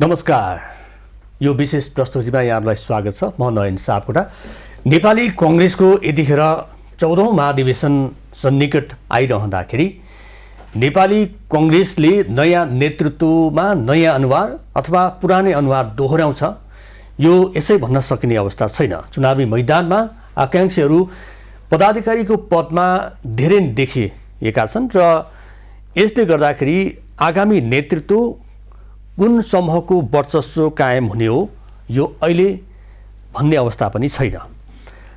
नमस्कार। यो विशेष प्रस्तुतिमा यहाँहरूलाई स्वागत छ। म नयन सापकोटा। नेपाली कांग्रेसको यतिखेर 14औं महाधिवेशन सन्निकट आइरहँदाखेरि नेपाली कांग्रेसले नयाँ नेतृत्वमा नयाँ अनुहार अथवा पुरानै अनुहार दोहोर्याउँछ, यो यसै भन्न सकिने अवस्था छैन। चुनावी मैदानमा आकांक्षीहरू पदाधिकारीको पदमा धेरै देखिएका छन् र यसले गर्दाखेरि आगामी नेतृत्व कुन समूहको वर्चस्व कायम हुने हो, यो अहिले भन्ने अवस्था पनि छैन।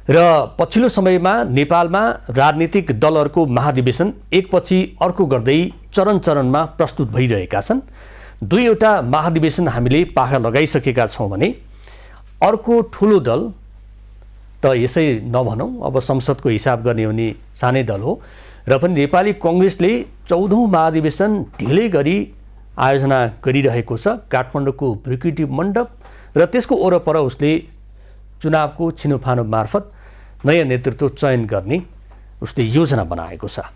र पछिल्लो समयमा नेपालमा राजनीतिक दलहरूको महाधिवेशन एकपछि अर्को गर्दै चरण चरणमा प्रस्तुत भइरहेका छन्। दुईवटा महाधिवेशन हामीले पाखा लगाइसकेका छौँ भने अर्को ठुलो दल त यसै नभनौँ, अब संसदको हिसाब गर्ने हो भने सानै दल हो र पनि नेपाली कांग्रेसले 14औं महाधिवेशन ढिलै गरी आयोजना गरिरहेको छ। काठमाडौँको ब्रिकेटी मण्डप र त्यसको वरपर उसले चुनावको छिनोफानो मार्फत नयाँ नेतृत्व चयन गर्ने उसले योजना बनाएको छ।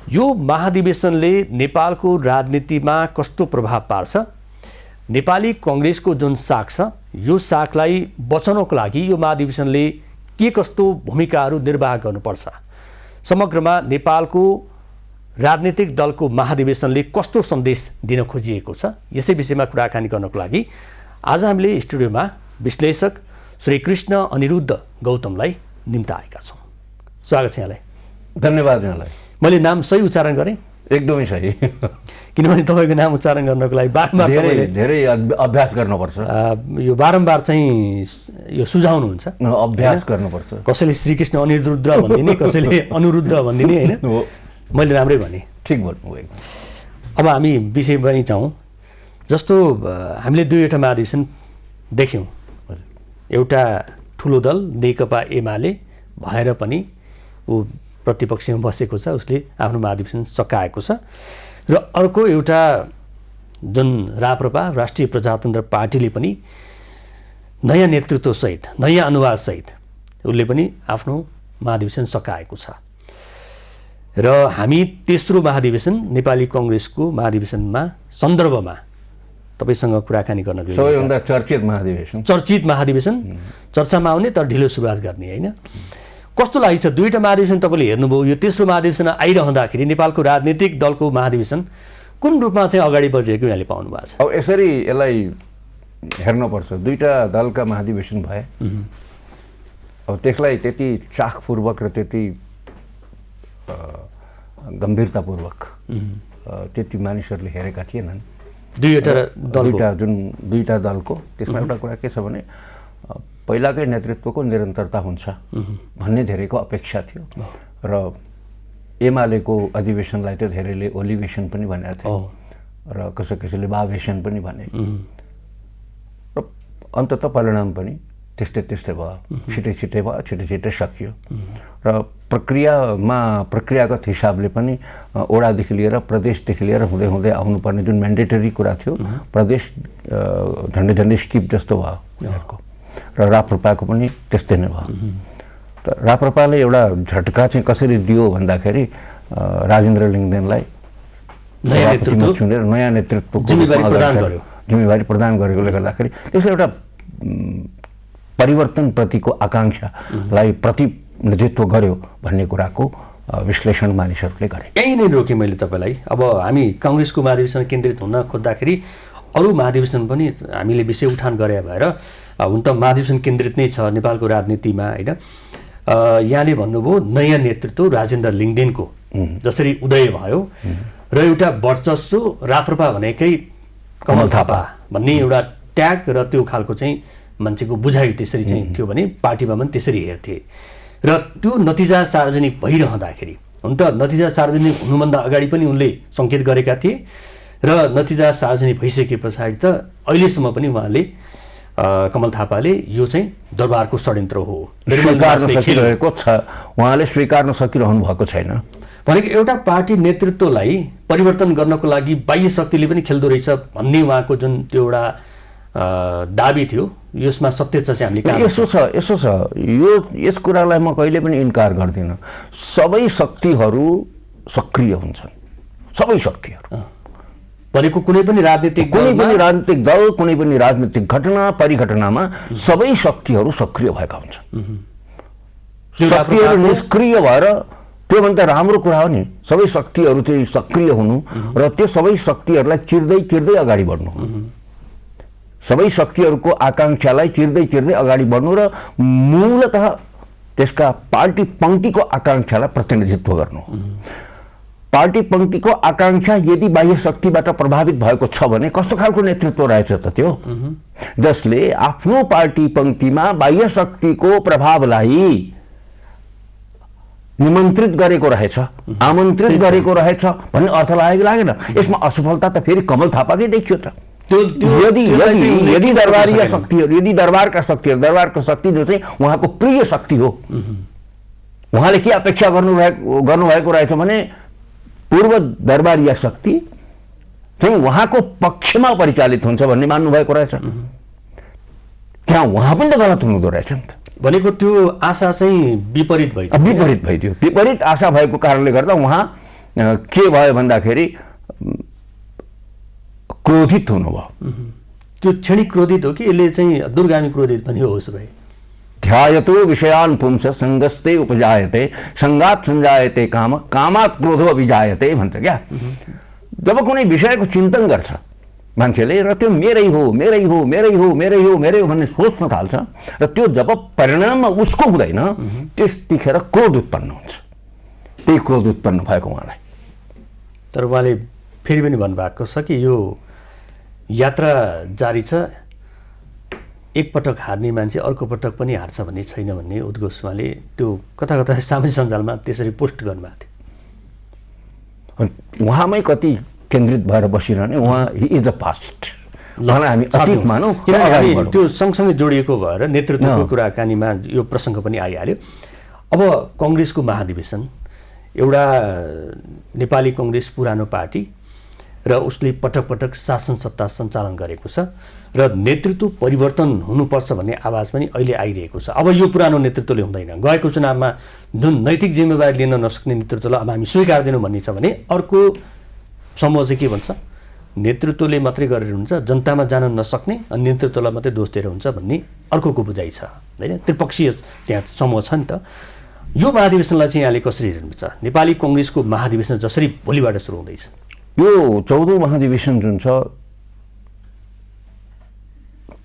यो महाधिवेशनले नेपालको राजनीतिमा कस्तो प्रभाव पार्छ, नेपाली कांग्रेसको जुन साख छ यो साखलाई बचाउनको लागि यो महाधिवेशनले के कस्तो भूमिकाहरू निर्वाह गर्नुपर्छ, समग्रमा नेपालको राजनीतिक दलको महाधिवेशनले कस्तो सन्देश दिन खोजिएको छ, यसै विषयमा कुराकानी गर्नको लागि आज हामीले स्टुडियोमा विश्लेषक श्री कृष्ण अनिरुद्ध गौतमलाई निम्ताएका छौँ। स्वागत छ यहाँलाई। धन्यवाद यहाँलाई। मैले नाम सही उच्चारण गरेँ? एकदमै सही। किनभने तपाईँको नाम उच्चारण गर्नको लागि बारम्बार धेरै अभ्यास गर्नुपर्छ। यो बारम्बार चाहिँ यो सुझाउनुहुन्छ, अभ्यास गर्नुपर्छ। कसैले श्रीकृष्ण अनिरुद्ध भनिदिने, कसैले अनुरुद्ध भनिदिने, होइन? मैले राम्रै भने। ठिक भन्नुभयो। अब हामी विषय पनि जाउँ। जस्तो हामीले दुईवटा महाधिवेशन देख्यौँ। एउटा ठुलो दल नेकपा एमाले भएर पनि ऊ प्रतिपक्षमा बसेको छ, उसले आफ्नो महाधिवेशन सकाएको छ। र अर्को एउटा जुन राप्रपा राष्ट्रिय प्रजातन्त्र पार्टीले पनि नयाँ नेतृत्वसहित नयाँ अनुहारसहित उसले पनि आफ्नो महाधिवेशन सकाएको छ। र हामी तेस्रो महाधिवेशन नेपाली कांग्रेसको महाधिवेशनमा सन्दर्भमा तपाईसँग कुराकानी गर्न गएको। सबैभन्दा चर्चित महाधिवेशन चर्चामा आउने तर ढिलो सुरुवात गर्ने, होइन? कस्तो लागेको छ दुईवटा महाधिवेशन तपाईँले हेर्नुभयो? यो तेस्रो महाधिवेशन आइरहँदाखेरि नेपालको राजनीतिक दलको महाधिवेशन कुन रूपमा चाहिँ अगाडि बढिरहेको यहाँले पाउनु भएको छ? अब यसरी यसलाई हेर्नुपर्छ। दुईटा दलका महाधिवेशन भए, अब त्यसलाई त्यति चाखपूर्वक र त्यति गम्भीरतापूर्वक त्यति मानिसहरूले हेरेका थिएनन्। दुईटा दलको त्यसमा एउटा कुरा के छ भने पहिलाकै नेतृत्वको निरन्तरता हुन्छ भन्ने धेरैको अपेक्षा थियो र एमालेको अधिवेशनलाई त धेरैले ओलिभेसन पनि भनेका थिए र कसैले बावेसन पनि भने र अन्ततः परिणाम पनि त्यस्तै भयो। छिटै भयो, छिटै सकियो र प्रक्रियागत हिसाबले पनि ओडादेखि लिएर प्रदेशदेखि लिएर हुँदै आउनुपर्ने जुन म्यान्डेटरी कुरा थियो प्रदेश झन्डै स्किप जस्तो भयो उनीहरूको र राप्रपाको पनि त्यस्तै नै भयो। त राप्रपाले एउटा झट्का चाहिँ कसरी दियो भन्दाखेरि राजेन्द्र लिङ्गदेनलाई नयाँ नेतृत्वको जिम्मेवारी प्रदान गरेकोले गर्दाखेरि त्यसो एउटा परिवर्तनप्रतिको आकांक्षालाई प्रतिनिधित्व गर्यो भन्ने कुराको विश्लेषण मानिसहरूले गरे। यही नै रोकेँ मैले तपाईँलाई। अब हामी कांग्रेसको महाधिवेशन केन्द्रित हुन खोज्दाखेरि अरू महाधिवेशन पनि हामीले विषय उठान गरे भएर हुन त महाधिवेशन केन्द्रित नै छ नेपालको राजनीतिमा, होइन? यहाँले भन्नुभयो नयाँ नेतृत्व राजेन्द्र लिङ्गदेनको जसरी उदय भयो र एउटा वर्चस्व राप्रपा भनेकै कमल थापा भन्ने एउटा ट्याग र त्यो खालको चाहिँ मान्छेको बुझाइ त्यसरी चाहिँ थियो भने पार्टीमा पनि त्यसरी हेर्थे र त्यो नतिजा सार्वजनिक भइरहँदाखेरि हुन त नतिजा सार्वजनिक हुनुभन्दा अगाडि पनि उनले सङ्केत गरेका थिए र नतिजा सार्वजनिक भइसके पछाडि त अहिलेसम्म पनि उहाँले कमल थापाले यो चाहिँ दरबारको षड्यन्त्र हो उहाँले स्वीकार्न सकिरहनु भएको छैन भनेको एउटा पार्टी नेतृत्वलाई परिवर्तन गर्नको लागि बाह्य शक्तिले पनि खेल्दो रहेछ भन्ने उहाँको जुन त्यो एउटा दाबी थियो, यसमा सत्य चाहिँ हामीले यसो छ यस कुरालाई म कहिले पनि इन्कार गर्दिनँ। सबै शक्तिहरू सक्रिय हुन्छन्, सबै शक्तिहरू भनेको कुनै पनि राजनीतिक दल कुनै पनि राजनीतिक घटना परिघटनामा सबै शक्तिहरू सक्रिय भएका हुन्छन्। शक्तिहरू निष्क्रिय भएर त्योभन्दा राम्रो कुरा हो नि, सबै शक्तिहरू चाहिँ सक्रिय हुनु र त्यो सबै शक्तिहरूलाई चिर्दै चिर्दै अगाडि बढ्नु, सबै शक्तिहरूको आकाङ्क्षालाई चिर्दै चिर्दै अगाडि बढ्नु र मूलतः त्यसका पार्टी पङ्क्तिको आकाङ्क्षालाई प्रतिनिधित्व गर्नु। पार्टी पङ्क्तिको आकाङ्क्षा यदि बाह्य शक्तिबाट प्रभावित भएको छ भने कस्तो खालको नेतृत्व रहेछ त त्यो, जसले आफ्नो पार्टी पङ्क्तिमा बाह्य शक्तिको प्रभावलाई निमन्त्रित गरेको रहेछ, आमन्त्रित गरेको रहेछ भन्ने अर्थ लागेको लागेन। यसमा असफलता त फेरि कमल थापाकै देखियो त। यदि दरबारीय शक्तिहरू, यदि दरबारको शक्ति जो चाहिँ उहाँको प्रिय शक्ति हो, उहाँले के अपेक्षा गर्नुभएको रहेछ भने पूर्व दरबारीय शक्ति चाहिँ उहाँको पक्षमा परिचालित हुन्छ भन्ने मान्नुभएको रहेछ। त्यहाँ उहाँ पनि त गलत हुनुहुँदो रहेछ नि त। भनेको त्यो आशा चाहिँ विपरीत भइदियो। विपरीत आशा भएको कारणले गर्दा उहाँ के भयो भन्दाखेरि क्रोधित हुनुभयो। त्यो क्षणिक क्रोधित हो कि यसले चाहिँ दूरगामी क्रोधित पनि हो उसो भए? ध्यायतो विषयान् पुंस संगस्ते उपजायते संगात संजायते काम कामात् क्रोधो अभिजायते भन्छ क्या। जब कुनै विषयको चिन्तन गर्छ मान्छेले र त्यो मेरै हो मेरै हो मेरै हो मेरै हो मेरै हो भन्ने सोच्न थाल्छ र त्यो जब परिणाममा उसको हुँदैन त्यतिखेर क्रोध उत्पन्न हुन्छ। त्यही क्रोध उत्पन्न भएको उहाँलाई। तर उहाँले फेरि पनि भन्नुभएको छ कि यो यात्रा जारी छ, एकपटक हार्ने मान्छे अर्को पटक पनि हार्छ भन्ने छैन भन्ने उद्घोष उहाँले त्यो कता कता सामाजिक सञ्जालमा त्यसरी पोस्ट गर्नुभएको थियो। उहाँमै कति केन्द्रित भएर बसिरहने, उहाँ हि इज द पास्ट, उहाँलाई हामी अतीत मानौँ। त्यो सँगसँगै जोडिएको भएर नेतृत्वको कुराकानीमा यो प्रसङ्ग पनि आइहाल्यो। अब कङ्ग्रेसको महाधिवेशन, एउटा नेपाली कङ्ग्रेस पुरानो पार्टी र उसले पटक पटक शासन सत्ता सञ्चालन गरेको छ र नेतृत्व परिवर्तन हुनुपर्छ भन्ने आवाज पनि अहिले आइरहेको छ। अब यो पुरानो नेतृत्वले हुँदैन, गएको चुनावमा जुन नैतिक जिम्मेवारी लिन नसक्ने नेतृत्वलाई अब हामी स्वीकार्दैनौँ भन्ने छ भने अर्को समूह चाहिँ के भन्छ, नेतृत्वले मात्रै गरेर हुन्छ, जनतामा जान नसक्ने अनि नेतृत्वलाई मात्रै दोष दिएर हुन्छ भन्ने अर्कोको बुझाइ छ होइन। त्रिपक्षीय त्यहाँ समूह छ नि त। यो महाधिवेशनलाई चाहिँ यहाँले कसरी हेर्नुहुन्छ? नेपाली कङ्ग्रेसको महाधिवेशन जसरी भोलिबाट सुरु हुँदैछ, यो 14औं महाधिवेशन जुन छ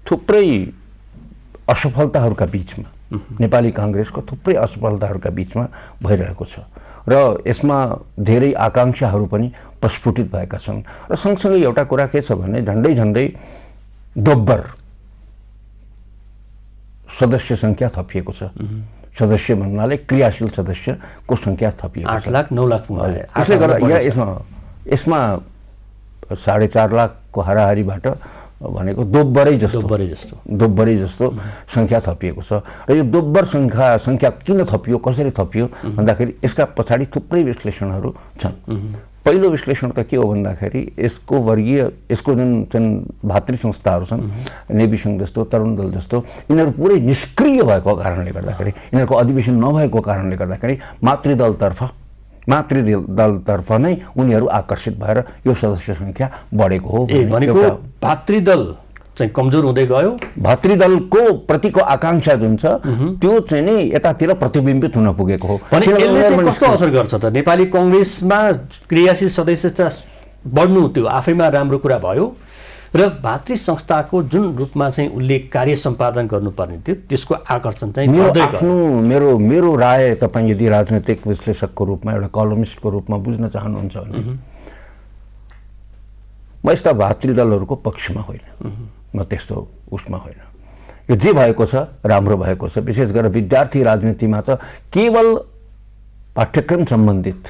थुप्रै असफलताहरूका बिचमा, नेपाली काङ्ग्रेसको थुप्रै असफलताहरूका बिचमा भइरहेको छ र यसमा धेरै आकाङ्क्षाहरू पनि प्रस्फुटित भएका छन्। र सँगसँगै एउटा कुरा के छ भने झन्डै झन्डै दोब्बर सदस्य सङ्ख्या थपिएको छ। सदस्य भन्नाले क्रियाशील सदस्यको सङ्ख्या थपिएको 8 लाख 9 लाख त्यसले गर्दा यसमा 4.5 लाखको हाराहारीबाट भनेको दोब्बरै जस्तो सङ्ख्या थपिएको छ। र यो दोब्बर सङ्ख्या किन थपियो, कसरी थपियो भन्दाखेरि यसका पछाडि थुप्रै विश्लेषणहरू छन्। पहिलो विश्लेषण त के हो भन्दाखेरि यसको जुन भातृ संस्थाहरू छन्, नेभी सङ्घ जस्तो, तरुण दल जस्तो, यिनीहरू पुरै निष्क्रिय भएको कारणले गर्दाखेरि, यिनीहरूको अधिवेशन नभएको कारणले गर्दाखेरि मातृदलतर्फ नै उनीहरू आकर्षित भएर यो सदस्य सङ्ख्या बढेको हो। भनेको भातृदल चाहिँ कमजोर हुँदै गयो, भातृदलको प्रतिको आकाङ्क्षा जुन छ त्यो चाहिँ नि यतातिर प्रतिबिम्बित हुन पुगेको हो। यसले चाहिँ कस्तो असर गर्छ त? नेपाली कङ्ग्रेसमा क्रियाशील सदस्यता बढ्नु त्यो आफैमा राम्रो कुरा भयो र भातृ संस्थाको जुन रूपमा चाहिँ उसले कार्य सम्पादन गर्नुपर्ने थियो त्यसको आकर्षण चाहिँ मेरो राय तपाईँ यदि राजनैतिक विश्लेषकको रूपमा, एउटा कलमिस्टको रूपमा बुझ्न चाहनुहुन्छ भने म यस्ता भातृदलहरूको पक्षमा होइन, म त्यस्तो उसमा होइन। यो जे भएको छ राम्रो भएको छ। विशेष गरेर विद्यार्थी राजनीतिमा त केवल पाठ्यक्रम सम्बन्धित,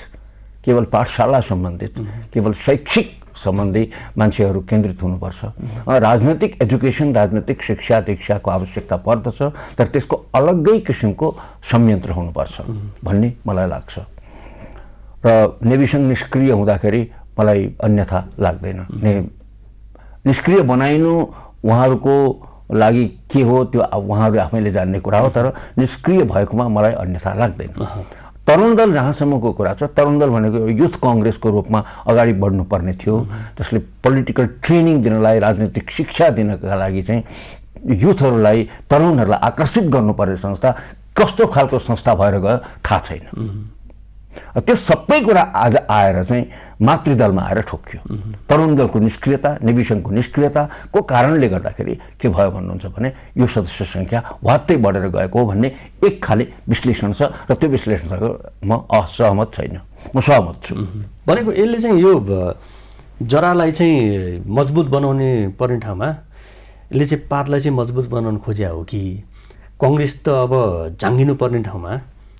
केवल पाठशाला सम्बन्धित, केवल शैक्षिक सम्बन्धी मान्छेहरू केन्द्रित हुनुपर्छ। राजनैतिक एजुकेसन, राजनैतिक शिक्षा दीक्षाको आवश्यकता पर्दछ, तर त्यसको अलग्गै किसिमको संयन्त्र हुनुपर्छ भन्ने मलाई लाग्छ। र नेभिसन निष्क्रिय हुँदाखेरि मलाई अन्यथा लाग्दैन। निष्क्रिय बनाइनु उहाँहरूको लागि के हो त्यो उहाँहरू आफैले जान्ने कुरा हो, तर निष्क्रिय भएकोमा मलाई अन्यथा लाग्दैन। तरुण दल जहाँसम्मको कुरा छ, तरुण दल भनेको युथ कङ्ग्रेसको रूपमा अगाडि बढ्नुपर्ने थियो, जसले पोलिटिकल ट्रेनिङ दिनलाई, राजनीतिक शिक्षा दिनका लागि चाहिँ युथहरूलाई, तरुणहरूलाई आकर्षित गर्नुपर्ने संस्था कस्तो खालको संस्था भएर गयो थाहा छैन। त्यो सबै कुरा आज आएर चाहिँ मातृदलमा आएर ठोक्यो। तरुण दलको निष्क्रियता, नेविसङको निष्क्रियताको कारणले गर्दाखेरि के भयो भन्नुहुन्छ भने यो सदस्य सङ्ख्या वात्तै बढेर गएको हो भन्ने एक खाले विश्लेषण छ र त्यो विश्लेषणसँग म असहमत छैन, म सहमत छु। भनेको यसले चाहिँ यो जरालाई चाहिँ मजबुत बनाउने पर्ने ठाउँमा यसले चाहिँ पातलाई चाहिँ मजबुत बनाउन खोज्या हो कि कङ्ग्रेस त अब झाङ्गिनु पर्ने ठाउँमा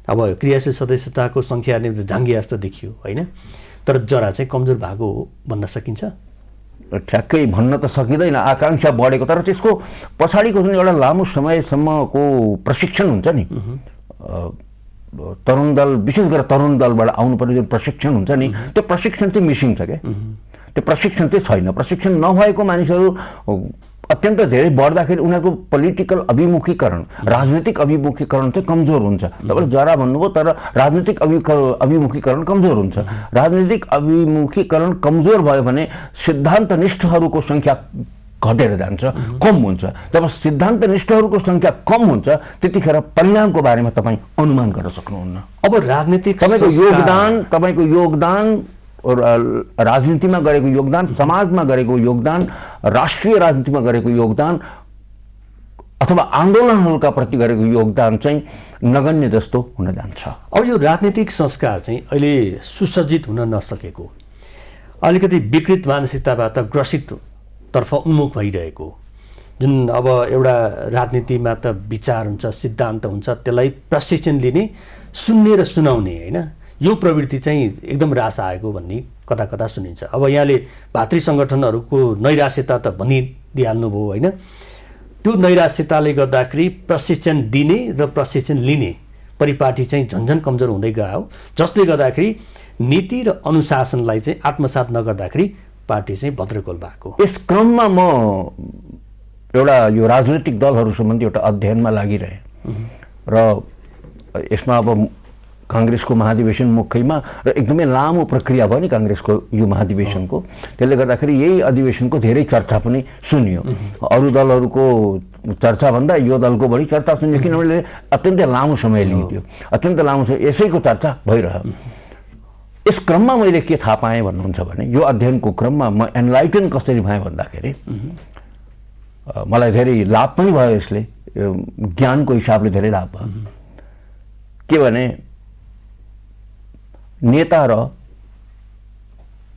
अब क्रियाशील सदस्यताको सङ्ख्या झाङ्गिया जस्तो देखियो होइन, तर जरा चाहिँ कमजोर भएको हो भन्न सकिन्छ? ठ्याक्कै भन्न त सकिँदैन, आकाङ्क्षा बढेको, तर त्यसको पछाडिको जुन एउटा लामो समयसम्मको प्रशिक्षण हुन्छ नि, तरुण दल विशेष गरेर तरुण दलबाट आउनुपर्ने जुन प्रशिक्षण हुन्छ नि, त्यो प्रशिक्षण चाहिँ मिसिङ छ क्या। त्यो प्रशिक्षण चाहिँ छैन। प्रशिक्षण नभएको मानिसहरू अत्यन्त धेरै बढ्दाखेरि उनीहरूको पोलिटिकल अभिमुखीकरण, राजनीतिक अभिमुखीकरण चाहिँ कमजोर हुन्छ। तपाईँले जरा भन्नुभयो, तर राजनीतिक अभिमुखीकरण कमजोर हुन्छ। राजनीतिक अभिमुखीकरण कमजोर भयो भने सिद्धान्तनिष्ठहरूको सङ्ख्या घटेर जान्छ, कम हुन्छ। जब सिद्धान्तनिष्ठहरूको सङ्ख्या कम हुन्छ त्यतिखेर परिणामको बारेमा तपाईँ अनुमान गर्न सक्नुहुन्न। अब राजनीतिक तपाईँको योगदान राजनीतिमा गरेको योगदान, समाजमा गरेको योगदान, राष्ट्रिय राजनीतिमा गरेको योगदान अथवा आन्दोलनहरूका प्रति गरेको योगदान चाहिँ नगण्य जस्तो हुन जान्छ। अब यो राजनीतिक संस्कार चाहिँ अहिले सुसज्जित हुन नसकेको, अलिकति विकृत मानसिकताबाट ग्रसिततर्फ उन्मुख भइरहेको, जुन अब एउटा राजनीतिमा त विचार हुन्छ, सिद्धान्त हुन्छ, त्यसलाई प्रशिक्षण लिने, सुन्ने र सुनाउने होइन, यो प्रवृत्ति चाहिँ एकदम ह्रास आएको भन्ने कता कता सुनिन्छ। अब यहाँले भातृ सङ्गठनहरूको नैराश्यता त भनिदिइहाल्नुभयो होइन, त्यो नैराश्यताले गर्दाखेरि प्रशिक्षण दिने र प्रशिक्षण लिने परिपाटी चाहिँ झन्झन कमजोर हुँदै गयो, जसले गर्दाखेरि नीति र अनुशासनलाई चाहिँ आत्मसात नगर्दाखेरि पार्टी चाहिँ भद्रकोल भएको। यस क्रममा म एउटा यो राजनैतिक दलहरू सम्बन्धी एउटा अध्ययनमा लागिरहेँ र यसमा अब काङ्ग्रेसको महाधिवेशन मुख्यमा र एकदमै लामो प्रक्रिया भयो नि काङ्ग्रेसको यो महाधिवेशनको, त्यसले गर्दाखेरि यही अधिवेशनको धेरै चर्चा पनि सुनियो। अरू दलहरूको चर्चाभन्दा यो दलको बढी चर्चा सुनियो, किनभने अत्यन्तै लामो समय लिइदियो, अत्यन्त लामो समय, यसैको चर्चा भइरह्यो। यस क्रममा मैले के थाहा पाएँ भन्नुहुन्छ भने यो अध्ययनको क्रममा म एनलाइटन कसरी भएँ भन्दाखेरि मलाई धेरै लाभ पनि भयो, यसले ज्ञानको हिसाबले धेरै लाभ भयो। के भने नेता र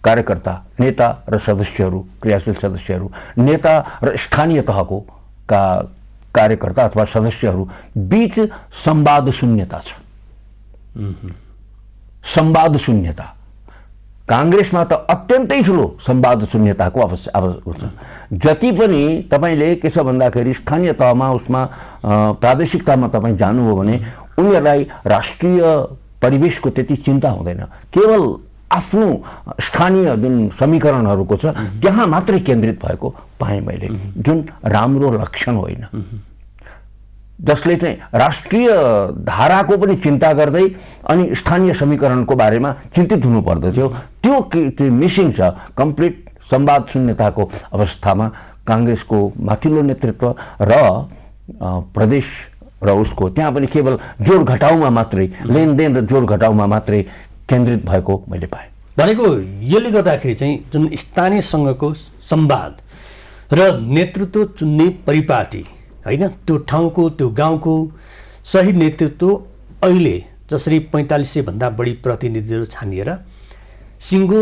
कार्यकर्ता, नेता र सदस्यहरू, क्रियाशील सदस्यहरू, नेता र स्थानीय तहको कार्यकर्ता अथवा सदस्यहरू बीच संवाद शून्यता छ। संवाद शून्यता काङ्ग्रेसमा त अत्यन्तै ठुलो संवाद शून्यताको आवश्यक छ। जति पनि तपाईँले के छ भन्दाखेरि स्थानीय तहमा उसमा प्रादेशिक तहमा तपाईँ जानुभयो भने उनीहरूलाई राष्ट्रिय परिवेशको त्यति चिन्ता हुँदैन, केवल आफ्नो स्थानीय जुन समीकरणहरूको छ त्यहाँ मात्रै केन्द्रित भएको पाएँ मैले, जुन राम्रो लक्षण होइन। जसले चाहिँ राष्ट्रिय धाराको पनि चिन्ता गर्दै अनि स्थानीय समीकरणको बारेमा चिन्तित हुनु पर्दथ्यो, त्यो मिसिङ छ। कम्प्लिट संवाद शून्यताको अवस्थामा काङ्ग्रेसको माथिल्लो नेतृत्व र प्रदेश र उसको त्यहाँ पनि केवल जोड घटाउमा मात्रै, लेनदेन र जोड घटाउमा मात्रै केन्द्रित भएको मैले पाएँ। भनेको यसले गर्दाखेरि चाहिँ जुन स्थानीयसँगको संवाद र नेतृत्व चुन्ने परिपाटी होइन, त्यो ठाउँको, त्यो गाउँको सही नेतृत्व अहिले जसरी 4500 भन्दा बढी प्रतिनिधिहरू छानिएर सिङ्गो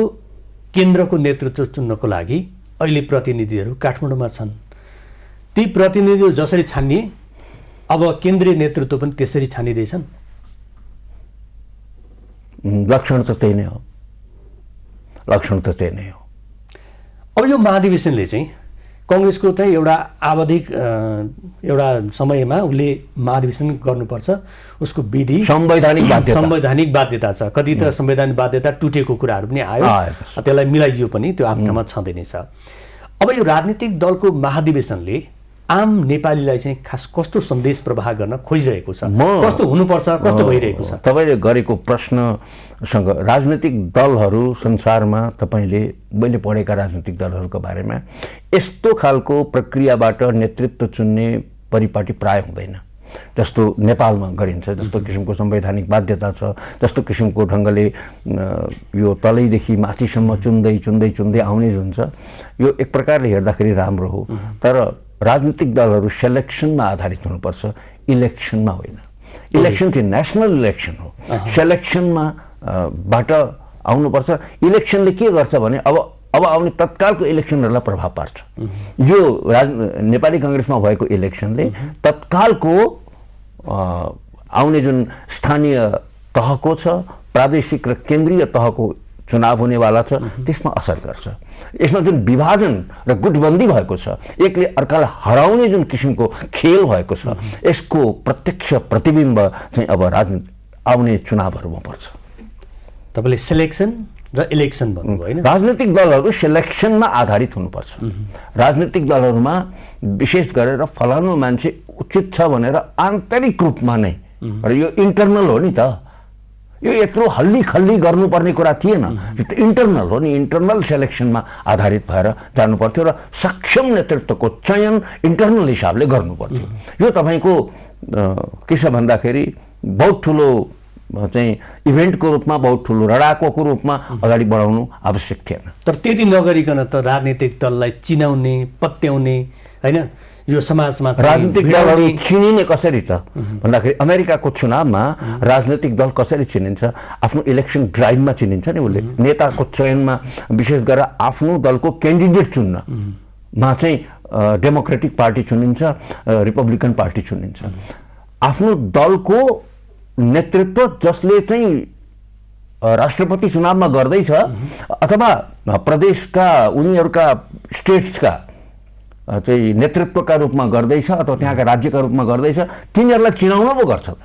केन्द्रको नेतृत्व चुन्नको लागि अहिले प्रतिनिधिहरू काठमाडौँमा छन्, ती प्रतिनिधिहरू जसरी छानिए अब केन्द्रीय नेतृत्व पनि त्यसरी छानिँदैछन्। लक्षण त त्यही नै हो, लक्षण त त्यही नै हो। अब यो महाधिवेशनले चाहिँ कङ्ग्रेसको चाहिँ एउटा आवधिक एउटा समयमा उसले महाधिवेशन गर्नुपर्छ, उसको विधि संवैधानिक बाध्यता छ। कति त संवैधानिक बाध्यता टुटेको कुराहरू पनि आयो, त्यसलाई मिलाइयो पनि, त्यो आफ्नो ठाउँमा छँदै नै छ। अब यो राजनीतिक दलको महाधिवेशनले आम नेपालीलाई चाहिँ खास कस्तो सन्देश प्रवाह गर्न खोजिरहेको छ, कस्तो हुनुपर्छ, कस्तो भइरहेको छ? तपाईँले गरेको प्रश्नसँग राजनीतिक दलहरू संसारमा तपाईँले मैले पढेका राजनीतिक दलहरूको बारेमा यस्तो खालको प्रक्रियाबाट नेतृत्व चुन्ने परिपाटी प्राय हुँदैन जस्तो नेपालमा गरिन्छ, जस्तो किसिमको संवैधानिक बाध्यता छ, जस्तो किसिमको ढङ्गले यो तलैदेखि माथिसम्म चुन्दै चुन्दै चुन्दै आउने जुन छ, यो एक प्रकारले हेर्दाखेरि राम्रो हो। तर राजनीतिक दलहरू सेलेक्सनमा आधारित हुनुपर्छ, इलेक्सनमा होइन। इलेक्सन चाहिँ नेसनल इलेक्सन हो, सेलेक्सनमा बाट आउनुपर्छ। इलेक्सनले के गर्छ भने अब आउने तत्कालको इलेक्सनहरूलाई प्रभाव पार्छ। यो नेपाली काङ्ग्रेसमा भएको इलेक्सनले तत्कालको आउने जुन स्थानीय तहको छ, प्रादेशिक र केन्द्रीय तहको चुनाव हुनेवाला छ, त्यसमा असर गर्छ। यसमा जुन विभाजन र गुटबन्दी भएको छ, एकले अर्कालाई हराउने जुन किसिमको खेल भएको छ, यसको प्रत्यक्ष प्रतिबिम्ब चाहिँ अब आउने चुनावहरूमा पर्छ। तपाईँले सेलेक्सन र इलेक्सन भन्नुभयो होइन? राजनीतिक दलहरू सेलेक्सनमा आधारित हुनुपर्छ। राजनीतिक दलहरूमा विशेष गरेर फलानु मान्छे उचित छ भनेर आन्तरिक रूपमा नै, र यो इन्टरनल हो नि त, यो यत्रो हल्ली खल्ली गर्नुपर्ने कुरा थिएन, यो त इन्टरनल हो नि। इन्टरनल सेलेक्सनमा आधारित भएर जानुपर्थ्यो र सक्षम नेतृत्वको चयन इन्टरनल हिसाबले गर्नुपर्थ्यो। यो तपाईँको के छ भन्दाखेरि बहुत ठुलो चाहिँ इभेन्टको रूपमा, बहुत ठुलो लडाकुको रूपमा अगाडि बढाउनु आवश्यक थिएन। तर त्यति नगरिकन त राजनीतिक दललाई चिनाउने, पत्याउने होइन, यो समाजमा राजनीतिक दलहरू चिनिने कसरी त भन्दाखेरि अमेरिकाको चुनावमा राजनीतिक दल कसरी चिनिन्छ? आफ्नो इलेक्सन ड्राइभमा चिनिन्छ नि उसले। नेताको चयनमा विशेष गरेर आफ्नो दलको क्यान्डिडेट चुन्नमा चाहिँ डेमोक्रेटिक पार्टी चुनिन्छ, रिपब्लिकन पार्टी चुनिन्छ। आफ्नो दलको नेतृत्व जसले चाहिँ राष्ट्रपति चुनावमा गर्दैछ अथवा प्रदेशका उनीहरूका स्टेट्सका चाहिँ नेतृत्वका रूपमा गर्दैछ अथवा त्यहाँका राज्यका रूपमा गर्दैछ, तिनीहरूलाई चिनाउन पो गर्छ त।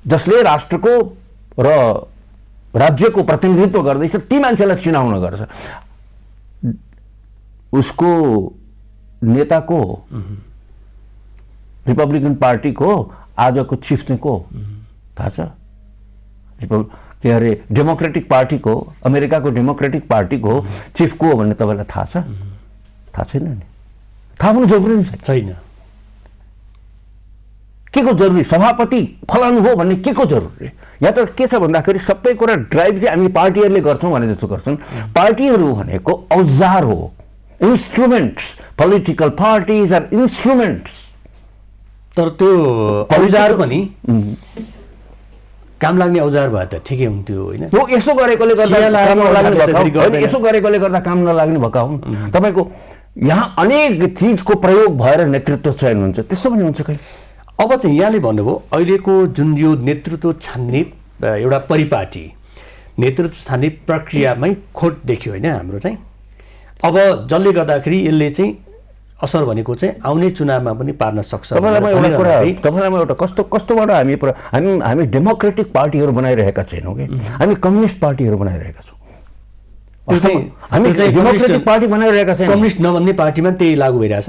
जसले राष्ट्रको र राज्यको प्रतिनिधित्व गर्दैछ ती मान्छेलाई चिनाउन गर्छ। उसको नेताको रिपब्लिकन पार्टीको आजको चिफ चाहिँ को थाहा छ? के अरे डेमोक्रेटिक पार्टीको, अमेरिकाको डेमोक्रेटिक पार्टीको चिफ को हो भन्ने तपाईँलाई थाहा छ? थाहा छैन नि। थाहा हुनु जरुरी छैन। के को जरुरी? सभापति फलानु हो भन्ने के को जरुरी? यहाँ त के छ भन्दाखेरि सबै कुरा ड्राइभ चाहिँ हामी पार्टीहरूले गर्छौँ भने जस्तो गर्छन्। पार्टीहरू भनेको औजार हो, instruments. Political parties are instruments. तर त्यो औजार पनि काम लाग्ने औजार भए त ठिकै हुन्थ्यो होइन? यो यसो गरेकोले गर्दा काम नलाग्ने भएका हुन्। तपाईँको यहाँ अनेक चिजको प्रयोग भएर नेतृत्व चयन हुन्छ, त्यस्तो पनि हुन्छ कहिले। अब चाहिँ यहाँले भन्नुभयो अहिलेको जुन यो नेतृत्व छान्ने एउटा परिपाटी, नेतृत्व छान्ने प्रक्रियामै खोट देखियो होइन हाम्रो चाहिँ। अब जसले गर्दाखेरि यसले चाहिँ असर भनेको चाहिँ आउने चुनावमा पनि पार्न सक्छ। तपाईँलाई एउटा कस्तोबाट हामी डेमोक्रेटिक पार्टीहरू बनाइरहेका छैनौँ कि हामी कम्युनिस्ट पार्टीहरू बनाइरहेका छौँ। हामी डेमोक्रेटिक पार्टी बनाइरहेका छैनौँ। कम्युनिस्ट नभन्ने पार्टीमा त्यही लागू भइरहेछ,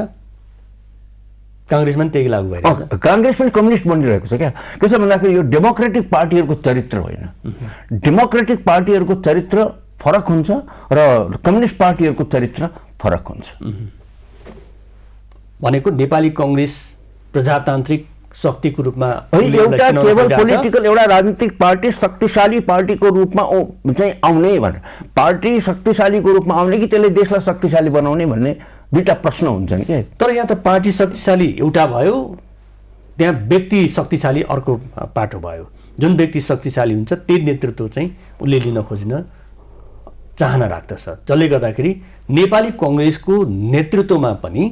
काङ्ग्रेसमा त्यही लागू भइरहेछ। काङ्ग्रेस पनि कम्युनिस्ट बनिरहेको छ क्या। के छ भन्दाखेरि यो डेमोक्रेटिक पार्टीहरूको चरित्र होइन। डेमोक्रेटिक पार्टीहरूको चरित्र फरक हुन्छ र कम्युनिस्ट पार्टीहरूको चरित्र फरक हुन्छ। भनेको नेपाली काङ्ग्रेस प्रजातान्त्रिक शक्तिको रूपमा एउटा केवल पोलिटिकल एउटा राजनीतिक पार्टी शक्तिशाली पार्टीको रूपमा चाहिँ आउने भने, पार्टी शक्तिशालीको रूपमा आउने कि त्यसले देशलाई शक्तिशाली बनाउने भन्ने दुईटा प्रश्न हुन्छन् के। तर यहाँ त पार्टी शक्तिशाली एउटा भयो, त्यहाँ व्यक्ति शक्तिशाली अर्को पाटो भयो। जुन व्यक्ति शक्तिशाली हुन्छ त्यही नेतृत्व चाहिँ उसले लिन खोज्न चाहना राख्दछ, जसले गर्दाखेरि नेपाली काङ्ग्रेसको नेतृत्वमा पनि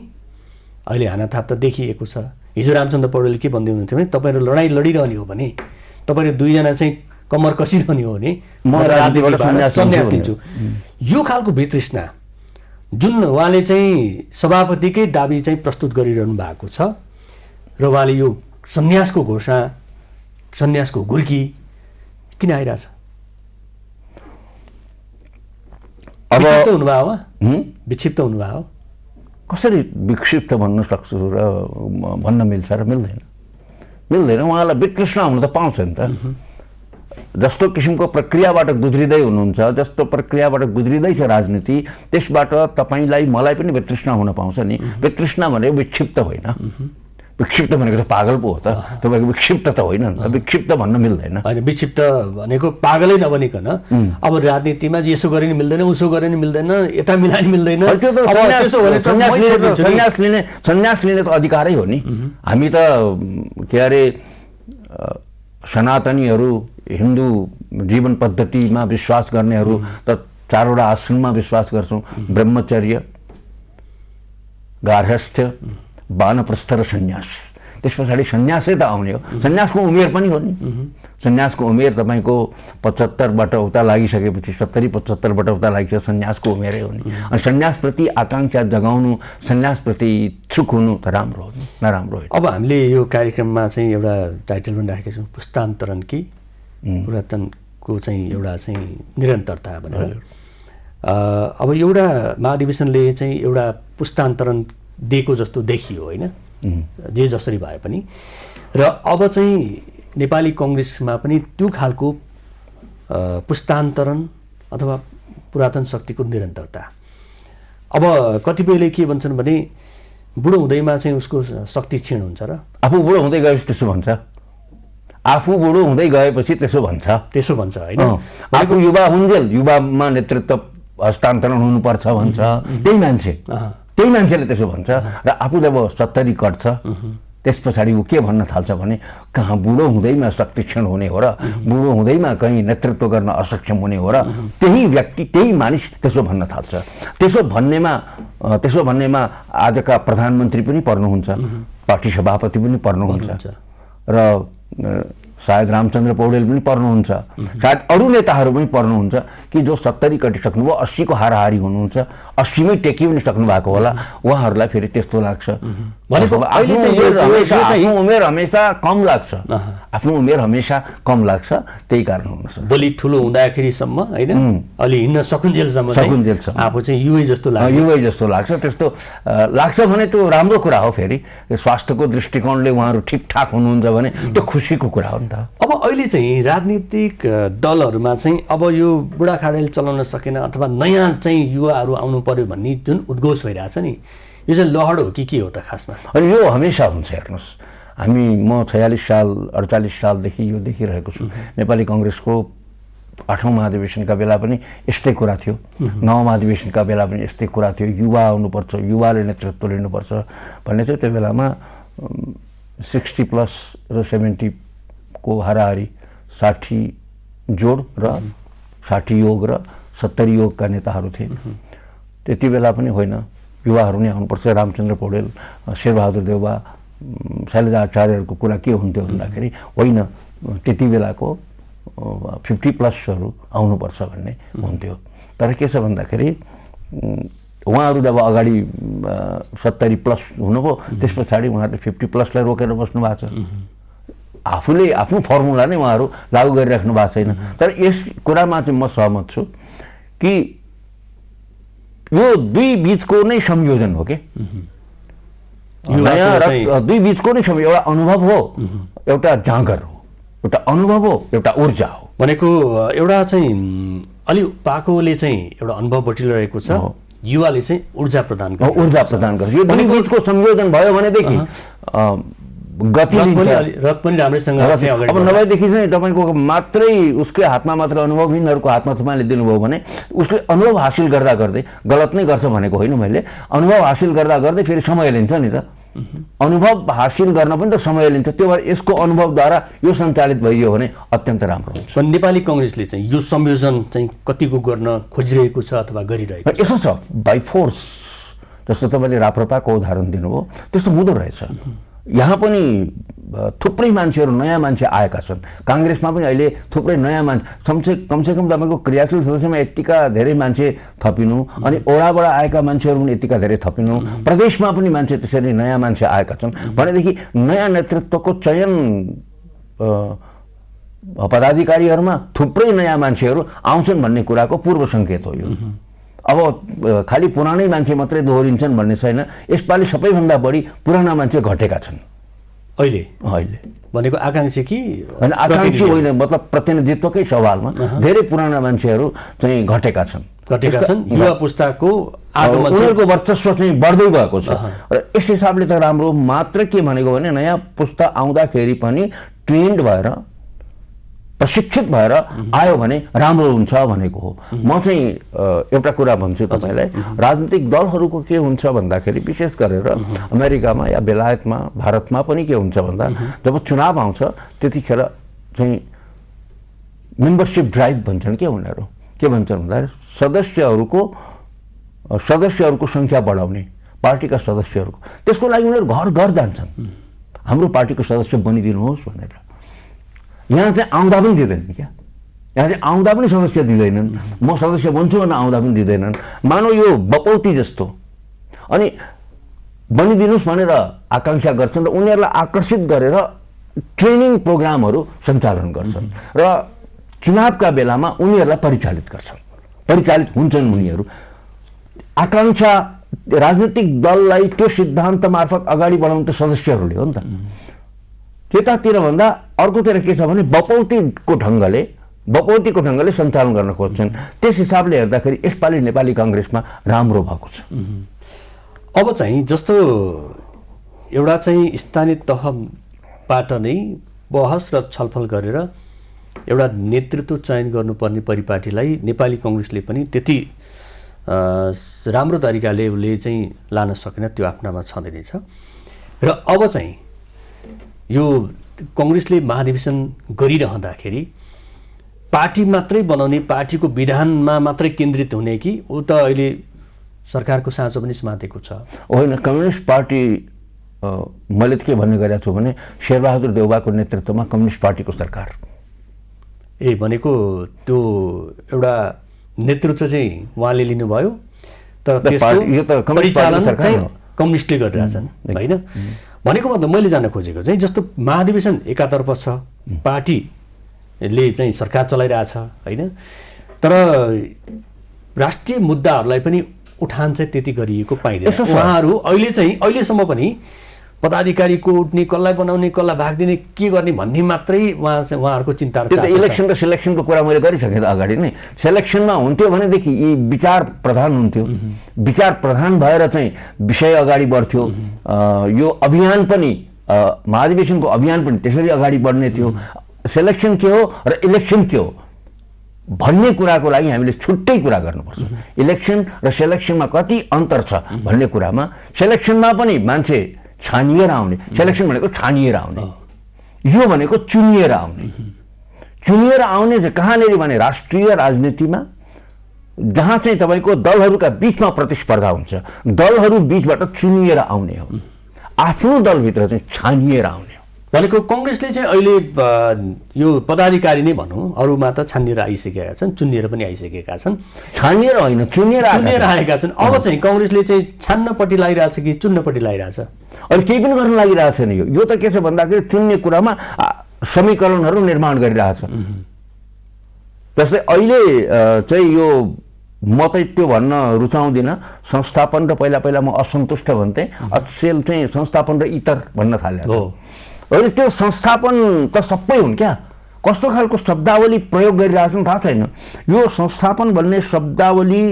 अहिले हानाथाप त देखिएको छ। हिजो रामचन्द्र पौडेलले के भन्दै हुनुहुन्थ्यो भने तपाईँहरू लडाइँ लडिरहने हो भने, तपाईँहरू दुईजना चाहिँ कम्मर कसिरहने हो भने म राजनीतिबाट सन्यास लिन्छु। यो खालको वितृष्णा जुन उहाँले चाहिँ सभापतिकै दाबी चाहिँ प्रस्तुत गरिरहनु भएको छ र उहाँले यो सन्यासको घोषणा, सन्यासको गुर्की किन आइरहेछ? विक्षिप्त हुनुभयो, विक्षिप्त हुनुभयो। कसरी विक्षिप्त भन्न सक्छु र भन्न मिल्छ र मिल्दैन। उहाँलाई वितृष्णा हुनु त पाउँछ नि त। जस्तो किसिमको प्रक्रियाबाट गुज्रिँदै हुनुहुन्छ, जस्तो प्रक्रियाबाट गुज्रिँदैछ राजनीति, त्यसबाट तपाईँलाई मलाई पनि वितृष्णा हुन पाउँछ नि। वितृष्णा भनेको विक्षिप्त होइन, विक्षिप्त भनेको त पागल पो हो त, तपाईँको विक्षिप्त त होइन नि त, विक्षिप्त भन्न मिल्दैन। होइन, विक्षिप्त भनेको पागलै नबनिकन अब राजनीतिमा यसो गरे नि मिल्दैन, उसो गरे नि मिल्दैन, यता मिलाइ मिल्दैन, सन्यास लिने त अधिकारै हो नि। हामी त के अरे सनातनीहरू, हिन्दू जीवन पद्धतिमा विश्वास गर्नेहरू त 4वटा आश्रममा विश्वास गर्छौँ, ब्रह्मचर्य, गार्हस्थ्य, वानप्रस्थ र सन्यास। त्यस पछाडि सन्यासै त आउने हो। सन्यासको उमेर पनि हो नि। सन्यासको उमेर तपाईँको 75बाट उता लागिसकेपछि 70-75बाट उता लागिसके सन्यासको उमेरै हो नि। अनि सन्यासप्रति आकाङ्क्षा जगाउनु, सन्यासप्रति इच्छुक हुनु त राम्रो हो नि, नराम्रो होइन। अब हामीले यो कार्यक्रममा चाहिँ एउटा टाइटल पनि राखेका छौँ, पुस्तान्तरण कि पुरातनको चाहिँ एउटा चाहिँ निरन्तरता भनेर। अब एउटा महाधिवेशनले चाहिँ एउटा पुस्तान्तरण दिएको जस्तो देखियो होइन, जे जसरी भए पनि। र अब चाहिँ नेपाली कङ्ग्रेसमा पनि त्यो खालको पुस्तान्तरण अथवा पुरातन शक्तिको निरन्तरता। अब कतिपयले के भन्छन् भने बुढो हुँदैमा चाहिँ उसको शक्ति क्षीण हुन्छ र आफू बुढो हुँदै गएपछि त्यसो भन्छ, आफू बुढो हुँदै गएपछि त्यसो भन्छ होइन। आफू युवा हुन्जेल युवामा नेतृत्व हस्तान्तरण हुनुपर्छ भन्छ त्यही मान्छेले त्यसो भन्छ। र आफू जब 70 कट्छ त्यस पछाडि ऊ के भन्न थाल्छ भने कहाँ बुढो हुँदैमा शक्ति क्षीण हुने हो र, बुढो हुँदैमा कहीँ नेतृत्व गर्न असक्षम हुने हो र, त्यही व्यक्ति त्यही मानिस त्यसो भन्न थाल्छ। त्यसो भन्नेमा आजका प्रधानमन्त्री पनि पर्नुहुन्छ, पार्टी सभापति पनि पर्नुहुन्छ र सायद रामचन्द्र पौडेल पनि पर्नुहुन्छ, सायद अरू नेताहरू पनि पर्नुहुन्छ कि जो 70 कटिसक्नुभयो, 80 को हाराहारी हुनुहुन्छ, 80 मै टेकी पनि सक्नु भएको होला। उहाँहरूलाई फेरि त्यस्तो लाग्छ, आफ्नो उमेर हमेसा कम लाग्छ, त्यही कारण हुनसक्छ। बलि ठुलो हुँदाखेरिसम्म होइन, अलि हिँड्न सकुन्जेलसम्म आफू चाहिँ युवै जस्तो लाग्छ। त्यस्तो लाग्छ भने त्यो राम्रो कुरा हो। फेरि स्वास्थ्यको दृष्टिकोणले उहाँहरू ठिकठाक हुनुहुन्छ भने त्यो खुसीको कुरा हो नि त। अब अहिले चाहिँ राजनीतिक दलहरूमा चाहिँ अब यो बुढाखाडीले चलाउन सकेन अथवा नयाँ चाहिँ युवाहरू आउनु पर्यो भन्ने जुन उद्घोष भइरहेछ नि, यो चाहिँ लहर हो कि के हो त खासमा? अनि यो हमेसा हुन्छ। हेर्नुहोस्, म 46 सालदेखि यो देखिरहेको छु। नेपाली कङ्ग्रेसको 8औं महाधिवेशनका बेला पनि यस्तै कुरा थियो, 9औं महाधिवेशनका बेला पनि यस्तै कुरा थियो, युवा आउनुपर्छ, युवाले नेतृत्व लिनुपर्छ भन्ने थियो। त्यो बेलामा 60+ र 70 को हाराहारी 60 जोड र 60 योग र 70 योगका नेताहरू थिए। त्यति बेला पनि होइन, युवाहरू नै आउनुपर्छ। रामचन्द्र पौडेल, शेरबहादुर देउवा, शैलजा आचार्यहरूको कुरा के हुन्थ्यो भन्दाखेरि होइन, त्यति बेलाको 50+ आउनुपर्छ भन्ने हुन्थ्यो। तर के छ भन्दाखेरि उहाँहरू जब अगाडि 70+ हुनुभयो, त्यस पछाडि उहाँहरूले 50+ रोकेर बस्नु भएको छ। आफूले आफ्नो फर्मुला नै उहाँहरू लागू गरिराख्नु भएको छैन। तर यस कुरामा चाहिँ म सहमत छु कि यो दुई बीचको नै संयोजन हो के, नयाँ र दुई बीचको नै संयोजन। एउटा अनुभव हो, एउटा जाँगर हो, एउटा अनुभव हो, एउटा ऊर्जा हो। भनेको एउटा चाहिँ अलि पाकोले चाहिँ एउटा अनुभव बटिरहेको छ, युवाले चाहिँ ऊर्जा प्रदान गर्छ। यो दुई बीचको संयोजन भयो भनेदेखि गति रथ पनि राम्रैसँग अब नभएदेखि चाहिँ तपाईँको मात्रै उसकै हातमा मात्र अनुभवहीनहरूको हातमा तपाईँले दिनुभयो भने उसले अनुभव हासिल गर्दा गर्दै, गलत नै गर्छ भनेको होइन मैले, अनुभव हासिल गर्दा गर्दै फेरि समय लिन्छ नि त। अनुभव हासिल गर्न पनि त समय लिन्छ। त्यो भएर यसको अनुभवद्वारा यो सञ्चालित भइयो भने अत्यन्त राम्रो हुन्छ। नेपाली कङ्ग्रेसले चाहिँ यो संयोजन चाहिँ कतिको गर्न खोजिरहेको छ अथवा गरिरहेको छ? यसो छ, बाई फोर्स, जस्तो तपाईँले राप्रपाको उदाहरण दिनुभयो त्यस्तो हुँदो रहेछ। यहाँ पनि थुप्रै मान्छेहरू, नयाँ मान्छे आएका छन्। काङ्ग्रेसमा पनि अहिले थुप्रै नयाँ मान्छे, कमसेकम तपाईँको क्रियाशील सदस्यमा यतिका धेरै मान्छे थपिनु, अनि ओडाबाट आएका मान्छेहरू पनि यतिका धेरै थपिनु, प्रदेशमा पनि मान्छे त्यसरी नयाँ मान्छे आएका छन् भनेदेखि नयाँ नेतृत्वको चयन पदाधिकारीहरूमा थुप्रै नयाँ मान्छेहरू आउँछन् भन्ने कुराको पूर्व सङ्केत हो यो। अब खालि पुरानै मान्छे मात्रै दोहोरिन्छन् भन्ने छैन, यसपालि सबैभन्दा बढी पुराना मान्छे घटेका छन् अहिले भनेको आकांक्षी कि होइन, आकांक्षी होइन, मतलब प्रतिनिधित्वकै सवालमा धेरै पुराना मान्छेहरू चाहिँ घटेका छन्। युवा पुस्ताको आगमन, उनीहरूको वर्चस्व चाहिँ बढ्दै गएको छ र यस हिसाबले त राम्रो। मात्र के भनेको भने नयाँ पुस्ता आउँदाखेरि पनि ट्रेन्ड भएर प्रशिक्षित भएर आयो भने राम्रो हुन्छ भनेको हो। म चाहिँ एउटा कुरा भन्छु तपाईँलाई, राजनीतिक दलहरूको के हुन्छ भन्दाखेरि विशेष गरेर अमेरिकामा या बेलायतमा भारतमा पनि के हुन्छ भन्दा जब चुनाव आउँछ त्यतिखेर चाहिँ मेम्बरसिप ड्राइभ भन्छन् के उनीहरू, के भन्छन् भन्दा सदस्यहरूको सङ्ख्या बढाउने, पार्टीका सदस्यहरूको, त्यसको लागि उनीहरू घर घर जान्छन्, हाम्रो पार्टीको सदस्य बनिदिनुहोस् भनेर। यहाँ चाहिँ आउँदा पनि दिँदैनन् क्या, यहाँ चाहिँ आउँदा पनि सदस्य दिँदैनन्, म सदस्य बन्छु भनेर आउँदा पनि दिँदैनन्, मानौ यो बपौती जस्तो। अनि बनिदिनुहोस् भनेर आकाङ्क्षा गर्छन् र उनीहरूलाई आकर्षित गरेर ट्रेनिङ प्रोग्रामहरू सञ्चालन गर्छन् र चुनावका बेलामा उनीहरूलाई परिचालित हुन्छन् उनीहरू। आकाङ्क्षा राजनीतिक दललाई त्यो सिद्धान्त मार्फत अगाडि बढाउनु त सदस्यहरूले हो नि त। त्यतातिर भन्दा अर्कोतिर के छ भने बपौतीको ढङ्गले सञ्चालन गर्न खोज्छन्। त्यस हिसाबले हेर्दाखेरि यसपालि नेपाली काङ्ग्रेसमा राम्रो भएको छ। अब चाहिँ जस्तो एउटा चाहिँ स्थानीय तहबाट नै बहस र छलफल गरेर एउटा नेतृत्व चयन गर्नुपर्ने परिपाटीलाई नेपाली काङ्ग्रेसले पनि त्यति राम्रो तरिकाले उसले चाहिँ लान सकेन, त्यो आफ्नामा छँदै नै छ। र अब चाहिँ यो काङ्ग्रेसले महाधिवेशन गरिरहँदाखेरि पार्टी मात्रै बनाउने, पार्टीको विधानमा मात्रै केन्द्रित हुने कि ऊ त अहिले सरकारको साँचो पनि समातेको छ? होइन, कम्युनिस्ट पार्टी मैले त के भन्ने गरेको छु भने शेरबहादुर देउवाको नेतृत्वमा कम्युनिस्ट पार्टीको सरकार। भनेको त्यो एउटा नेतृत्व चाहिँ उहाँले लिनुभयो, तर त्यसको परिचालन चाहिँ कम्युनिस्टले गरिरहेछन् होइन? भनेको मतलब मैले जान्न खोजेको चाहिँ जस्तो महाधिवेशन एकातर्फ छ, पार्टीले चाहिँ सरकार चलाइरहेछ होइन, तर राष्ट्रिय मुद्दाहरूलाई पनि उठान चाहिँ त्यति गरिएको पाइँदैन। उहाँहरू अहिलेसम्म पनि पदाधिकारीको उठ्ने, कसलाई बनाउने, कसलाई भाग दिने, के गर्ने भन्ने मात्रै उहाँहरूको चिन्ता। इलेक्सन र सिलेक्सनको कुरा मैले गरिसकेँ अगाडि नै। सिलेक्सनमा हुन्थ्यो भनेदेखि यी विचार प्रधान हुन्थ्यो, विचार प्रधान भएर चाहिँ विषय अगाडि बढ्थ्यो। यो अभियान पनि, महाधिवेशनको अभियान पनि त्यसरी अगाडि बढ्ने थियो। सिलेक्सन के हो र इलेक्सन के हो भन्ने कुराको लागि हामीले छुट्टै कुरा गर्नुपर्छ। इलेक्सन र सिलेक्सनमा कति अन्तर छ भन्ने कुरामा, सिलेक्सनमा पनि मान्छे छानिएर आउने, सिलेक्सन भनेको छानिएर आउने, यो भनेको चुनिएर आउने। चुनिएर आउने चाहिँ कहाँनिर भने राष्ट्रिय राजनीतिमा, जहाँ चाहिँ तपाईँको दलहरूका बिचमा प्रतिस्पर्धा हुन्छ, दलहरू बिचबाट चुनिएर आउने हो, आफ्नो दलभित्र चाहिँ छानिएर आउने हो। भनेको काङ्ग्रेसले चाहिँ अहिले यो पदाधिकारी नै भनौँ, अरूमा त छानिएर आइसकेका छन्, चुनिएर पनि आइसकेका छन्। छानिएर होइन, चुनिएर आएका छन्। अब चाहिँ काङ्ग्रेसले चाहिँ छान्नपट्टि लागिरहेछ कि चुन्नपट्टि लागिरहेछ? अहिले केही पनि गर्न लागिरहेको छैन। यो त के छ भन्दाखेरि चुन्ने कुरामा समीकरणहरू निर्माण गरिरहेछ। जस्तै अहिले चाहिँ यो म चाहिँ त्यो भन्न रुचाउँदिनँ, संस्थापन र पहिला म असन्तुष्ट भन्थेँ, अचेल चाहिँ संस्थापन र इतर भन्न थाले। अहिले त्यो संस्थापन त सबै हुन् क्या, कस्तो खालको शब्दावली प्रयोग गरिरहेछन् थाहा छैन। यो संस्थापन भन्ने शब्दावली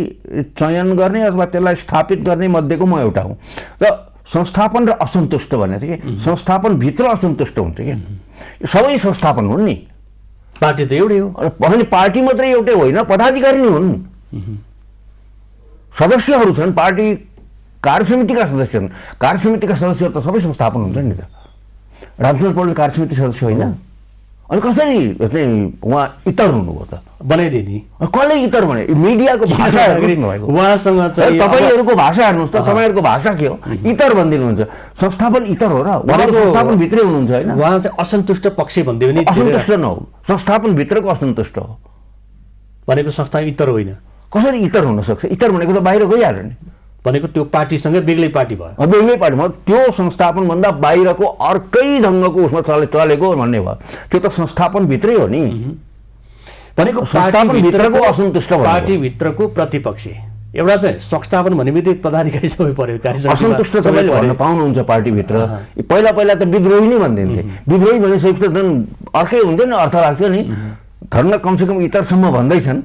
चयन गर्ने अथवा त्यसलाई स्थापित गर्ने मध्येको म एउटा हुँ। र संस्थापन र असन्तुष्ट भन्ने थियो कि संस्थापनभित्र असन्तुष्ट हुन्छ क्या, सबै संस्थापन हुन् नि। पार्टी त एउटै हो, होइन पार्टी मात्रै एउटै होइन, पदाधिकारी नै हुन्, सदस्यहरू छन्, पार्टी कार्यसमितिका सदस्य छन्। कार्यसमितिका सदस्यहरू त सबै संस्थापन हुन्छ नि त। रामचन्द्र पौडेल कार्यसमिति सदस्य होइन, अनि कसरी चाहिँ उहाँ इतर हुनुभयो त? बनाइदिने कसले इतर भने? मिडियाको भाषा उहाँसँग चाहिँ तपाईँहरूको भाषा हेर्नुहोस् त, तपाईँहरूको भाषा के हो? इतर भनिदिनुहुन्छ। संस्थापन इतर हो र उहाँको संस्थापनभित्रै हुनुहुन्छ होइन? उहाँ चाहिँ असन्तुष्ट पक्ष भनिदियो भने असन्तुष्ट नहो, संस्थापनभित्रको असन्तुष्ट हो भनेको संस्था इतर होइन। कसरी इतर हुन सक्छ? इतर भनेको त बाहिर गइहाल्यो नि, भनेको त्यो पार्टीसँगै बेग्लै पार्टी भयो, बेग्लै पार्टी भयो, त्यो संस्थापनभन्दा बाहिरको अर्कै ढङ्गको उसमा चलेको भन्ने भयो। त्यो त संस्थापनभित्रै हो नि, भनेको संस्थापनभित्रको असन्तुष्ट, पार्टीभित्रको प्रतिपक्षी एउटा चाहिँ संस्थापन भन्ने बित्तिकै पदाधिकारी सबै पर्यो, कार्यसमितिमा असन्तुष्ट सबै तपाईँले पर्यो। भन्न पाउनुहुन्छ पार्टीभित्र। पहिला त विद्रोही नै भनिदिन्थे। विद्रोही भनेपछि त झन् अर्कै हुन्थ्यो नि, अर्थ लाग्थ्यो नि। धर्म कमसेकम इतरसम्म भन्दैछन्,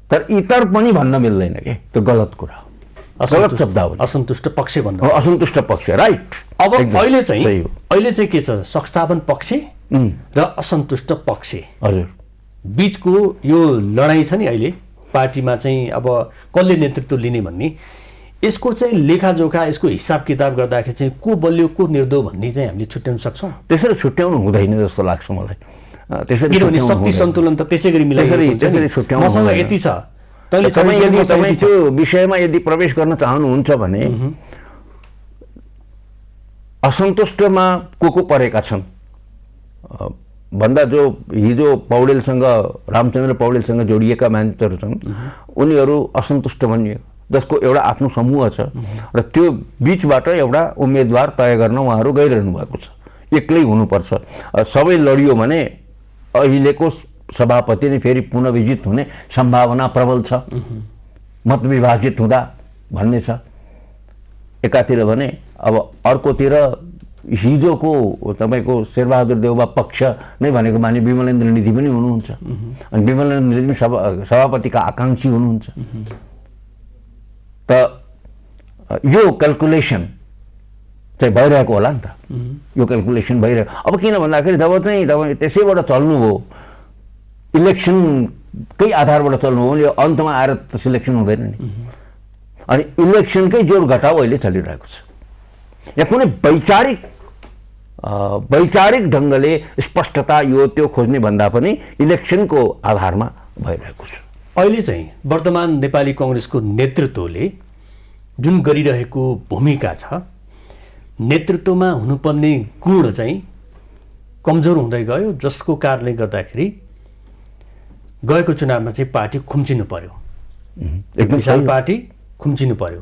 तर इतर पनि भन्न मिल्दैन के, त्यो गलत कुरा हो, गलत शब्द हो। असन्तुष्ट पक्ष भन्नु, असन्तुष्ट पक्ष, राइट। अब एकदम अहिले सही चाहिँ हो। अहिले चाहिँ के छ, संस्थापन पक्ष र असन्तुष्ट पक्ष हजुर बीचको यो लडाइँ छ नि अहिले पार्टीमा चाहिँ। अब कसले नेतृत्व लिने भन्ने, यसको चाहिँ लेखाजोखा, यसको हिसाब किताब गर्दाखेरि चाहिँ को बलियो को निर्दो भन्ने चाहिँ हामीले छुट्याउन सक्छौँ। त्यसरी छुट्याउनु हुँदैन जस्तो लाग्छ मलाई। त्यसरी किनभने छुट्याउनु शक्ति हुँदैन। सन्तुलन त त्यसै गरी त्यसरी छुट्याउनु मसँग हुँदैन। यति छ, तैँले तपाईँ यदि तपाईँ त्यो विषयमा यदि प्रवेश गर्न चाहनुहुन्छ भने असन्तुष्टमा को परेका छन् भन्दा जो हिजो पौडेलसँग, रामचन्द्र पौडेलसँग जोडिएका मानिसहरू छन्, उनीहरू असन्तुष्ट भनियो, जसको एउटा आफ्नो समूह छ र त्यो बिचबाट एउटा उम्मेदवार तय गर्न उहाँहरू गइरहनु भएको छ। एक्लै हुनुपर्छ, सबै लडियो भने अहिलेको सभापति नै फेरि पुनर्विजित हुने सम्भावना प्रबल छ, मत विभाजित हुँदा भन्ने छ एकातिर भने। अब अर्कोतिर हिजोको तपाईँको शेरबहादुर देउबा पक्ष नै भनेको माने विमलेन्द्र निधि पनि हुनुहुन्छ, अनि विमलेन्द्र निधि पनि सभापतिका आकाङ्क्षी हुनुहुन्छ। त यो क्यालकुलेसन चाहिँ भइरहेको होला नि त, यो क्यालकुलेसन भइरहेको। अब किन भन्दाखेरि जब चाहिँ तपाईँ त्यसैबाट चल्नुभयो, इलेक्सनकै आधारबाट चल्नुभयो भने अन्तमा आएर त सिलेक्सन हुँदैन नि। अनि इलेक्सनकै जोड घटाउ अहिले चलिरहेको छ। यहाँ कुनै वैचारिक ढङ्गले स्पष्टता यो त्यो खोज्ने भन्दा पनि इलेक्सनको आधारमा भइरहेको छ। अहिले चाहिँ वर्तमान नेपाली कङ्ग्रेसको नेतृत्वले जुन गरिरहेको भूमिका छ, नेतृत्वमा हुनुपर्ने गुण चाहिँ कमजोर हुँदै गयो, जसको कारणले गर्दाखेरि गएको चुनावमा चाहिँ पार्टी खुम्चिनु पर्यो, एक विशाल पार्टी खुम्चिनु पर्यो।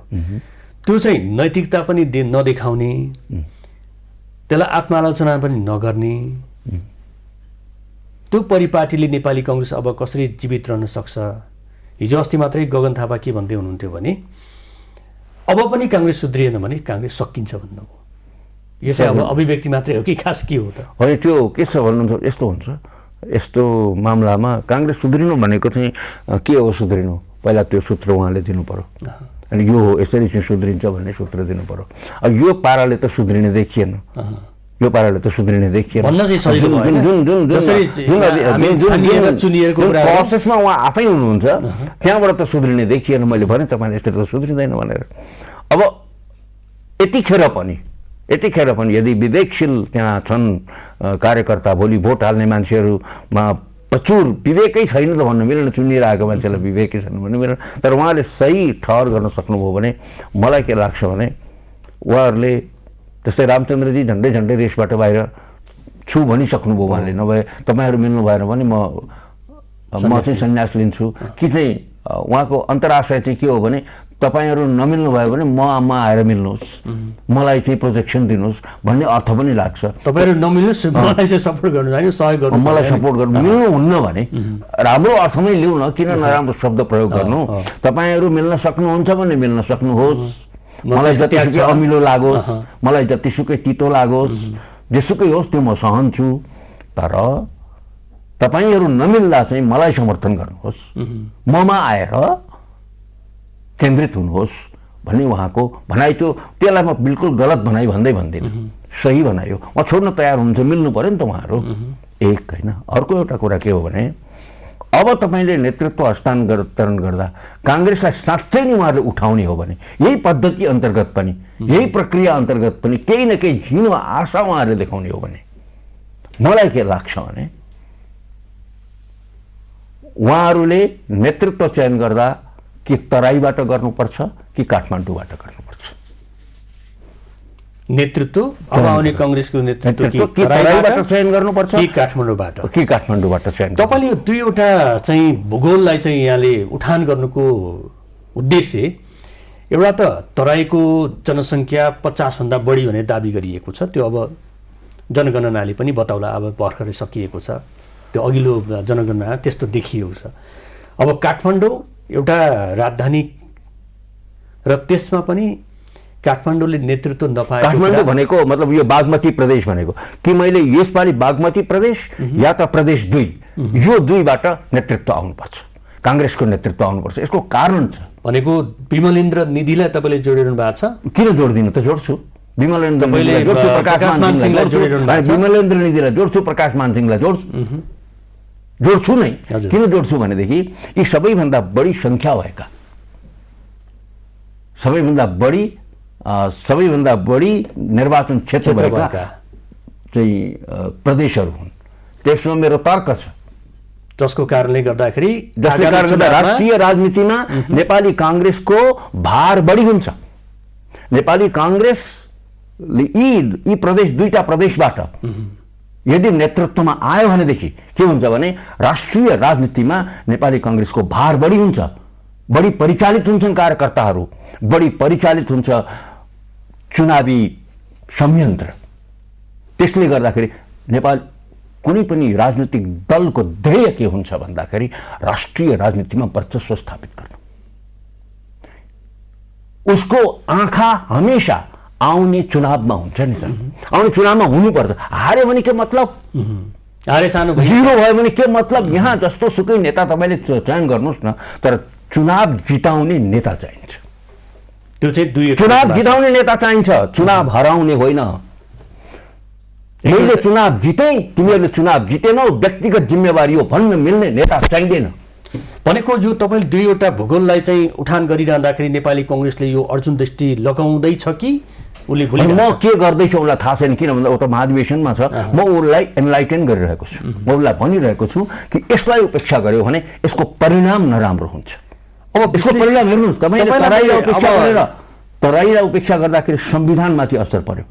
त्यो चाहिँ नैतिकता पनि नदेखाउने, त्यसलाई आत्मालोचना पनि नगर्ने, त्यो परिपाटीले नेपाली कङ्ग्रेस अब कसरी जीवित रहन सक्छ। हिजो अस्ति मात्रै गगन थापा के भन्दै हुनुहुन्थ्यो भने अब पनि काङ्ग्रेस सुध्रिएन भने काङ्ग्रेस सकिन्छ भन्नुभयो। यो चाहिँ अब अभिव्यक्ति मात्रै हो कि खास के हो त? होइन, त्यो के छ भन्नुहुन्छ, यस्तो हुन्छ, यस्तो मामलामा काङ्ग्रेस सुध्रिनु भनेको चाहिँ के हो सुध्रिनु, पहिला त्यो सूत्र उहाँले दिनु पर्यो। अनि यो हो यसरी चाहिँ सुध्रिन्छ भन्ने सूत्र दिनु पर्यो। अब यो पाराले त सुध्रिने देखिएन, यो पाराले त सुध्रिने देखिएन। प्रोसेसमा उहाँ आफै हुनुहुन्छ, त्यहाँबाट त सुध्रिने देखिएन। मैले भने तपाईँले यसरी त सुध्रिँदैन भनेर। अब यतिखेर पनि यदि विवेकशील त्यहाँ छन् कार्यकर्ता, भोलि भोट हाल्ने मान्छेहरूमा प्रचुर विवेकै छैन त भन्न मिलेन, चुनिएर आएको मान्छेलाई विवेकै छैन भन्नु मिलेन। तर उहाँले सही ठहर गर्न सक्नुभयो भने मलाई के लाग्छ भने उहाँहरूले जस्तै रामचन्द्रजी झन्डै रेसबाट बाहिर छु भनिसक्नुभयो उहाँले, नभए तपाईँहरू मिल्नु भएन भने म चाहिँ सन्यास लिन्छु कि चाहिँ उहाँको अन्तराशय चाहिँ के हो भने तपाईँहरू नमिल्नु भयो भने म आएर मिल्नुहोस्, मलाई चाहिँ प्रोजेक्सन दिनुहोस् भन्ने अर्थ पनि लाग्छ। तपाईँहरू नमिल्नुहोस्, मलाई चाहिँ सपोर्ट गर्नु होइन, सहयोग गर्नु, मलाई सपोर्ट गर्नु, मिल्नुहुन्न भने राम्रो अर्थमै लिउँ न, किन नराम्रो शब्द प्रयोग गर्नु। तपाईँहरू मिल्न सक्नुहुन्छ भने मिल्न सक्नुहोस्, मलाई जतिसुकै अमिलो लागोस्, मलाई जतिसुकै तितो लागोस्, जेसुकै होस् त्यो म सहन्छु। तर तपाईँहरू नमिल्दा चाहिँ मलाई समर्थन गर्नुहोस्, ममा आएर केन्द्रित हुनुहोस् भन्ने उहाँको भनाइ। त्यसलाई म बिल्कुल गलत भनाइ भन्दिनँ, सही भनाइ हो। उहाँ छोड्न तयार हुनुहुन्छ, मिल्नु पऱ्यो नि त उहाँहरू। एक होइन, अर्को एउटा कुरा के हो भने अब तपाईँले नेतृत्व हस्तान्तरण गर्दा काङ्ग्रेसलाई साँच्चै नै उहाँहरूले उठाउने हो भने यही पद्धति अन्तर्गत पनि, यही प्रक्रिया अन्तर्गत पनि केही न केही झिनो आशा उहाँहरूले देखाउने हो भने मलाई के लाग्छ भने उहाँहरूले नेतृत्व चयन गर्दा कि तराईबाट गर्नुपर्छ कि काठमाडौँबाट गर्नुपर्छ नेतृत्व। अब आउने कङ्ग्रेसको नेतृत्व कि तराईबाट चयन गर्नुपर्छ कि काठमाडौँबाट चयन। तपाईँले दुईवटा चाहिँ भूगोललाई चाहिँ यहाँले उठान गर्नुको उद्देश्य, एउटा त तराईको जनसङ्ख्या 50 भन्दा बढी भने दाबी गरिएको छ, त्यो अब जनगणनाले पनि बताउला, अब भर्खरै सकिएको छ, त्यो अघिल्लो जनगणना त्यस्तो देखिएको छ। अब काठमाडौँ एउटा राजधानी र त्यसमा पनि काठमाडौँले नेतृत्व नपाएको काठमाडौँ भनेको मतलब यो बागमती प्रदेश भनेको कि मैले यसपालि बागमती प्रदेश या त प्रदेश 2 यो दुईबाट नेतृत्व आउनुपर्छ, काङ्ग्रेसको नेतृत्व आउनुपर्छ। यसको कारण छ भनेको विमलेन्द्र निधिलाई तपाईँले जोडिरहनु भएको छ। किन जोड्दिनु त? जोड्छु। विमलेन्द्र तपाईँले निधिलाई जोड्छु, प्रकाशमान सिंहलाई जोडिरहनु भएको छ। विमलेन्द्र निधिलाई जोड्छु, प्रकाशमान सिंहलाई जोड्छु नै। किन जोड्छु भनेदेखि यी सबैभन्दा बढी सङ्ख्या भएका, सबैभन्दा बढी निर्वाचन क्षेत्र भएका चाहिँ प्रदेशहरू हुन्। त्यसमा मेरो तर्क छ, जसको कारणले गर्दाखेरि राष्ट्रिय राजनीतिमा नेपाली काङ्ग्रेसको भार बढी हुन्छ। नेपाली काङ्ग्रेसले यी प्रदेश, दुईटा प्रदेशबाट यदि नेतृत्वमा आयो भनेदेखि के हुन्छ भने राष्ट्रिय राजनीतिमा नेपाली काङ्ग्रेसको भार बढी हुन्छ, बढी परिचालित हुन्छन् कार्यकर्ताहरू, बढी परिचालित हुन्छ चुनावी संयन्त्र। त्यसले गर्दाखेरि नेपाल कुनै पनि राजनीतिक दलको ध्येय के हुन्छ भन्दाखेरि राष्ट्रिय राजनीतिमा वर्चस्व स्थापित गर्नु। उसको आँखा हमेशा आउने चुनावमा हुन्छ नि त। आउने चुनावमा हुनुपर्छ। हार्यो भने के मतलब? हारे सानो जिरो भयो भने के मतलब? यहाँ जस्तो सुकै नेता तपाईँले चयन गर्नुहोस् न, तर चुनाव जिताउने नेता चाहिन्छ। त्यो चाहिँ दुई चुनाव जिताउने नेता चाहिन्छ, चुनाव हराउने होइन। मैले चुनाव जितेँ, तिमीहरूले चुनाव जितेनौ, व्यक्तिगत जिम्मेवारी हो भन्न मिल्ने नेता चाहिँदैन। भनेको यो तपाईँले दुईवटा भूगोललाई चाहिँ उठान गरिरहँदाखेरि नेपाली काङ्ग्रेसले यो अर्जुन दृष्टि लगाउँदैछ कि उसले भोलि म के गर्दैछु उसलाई थाहा छैन, किन भन्दा ऊ त महाधिवेशनमा छ। म उसलाई एनलाइटेन गरिरहेको छु, म उसलाई भनिरहेको छु कि यसलाई उपेक्षा गर्यो भने यसको परिणाम नराम्रो हुन्छ। अब यसको परिणाम हेर्नुहोस्, तपाईँले तराईलाई उपेक्षा गर्दाखेरि संविधानमाथि असर पर्यो।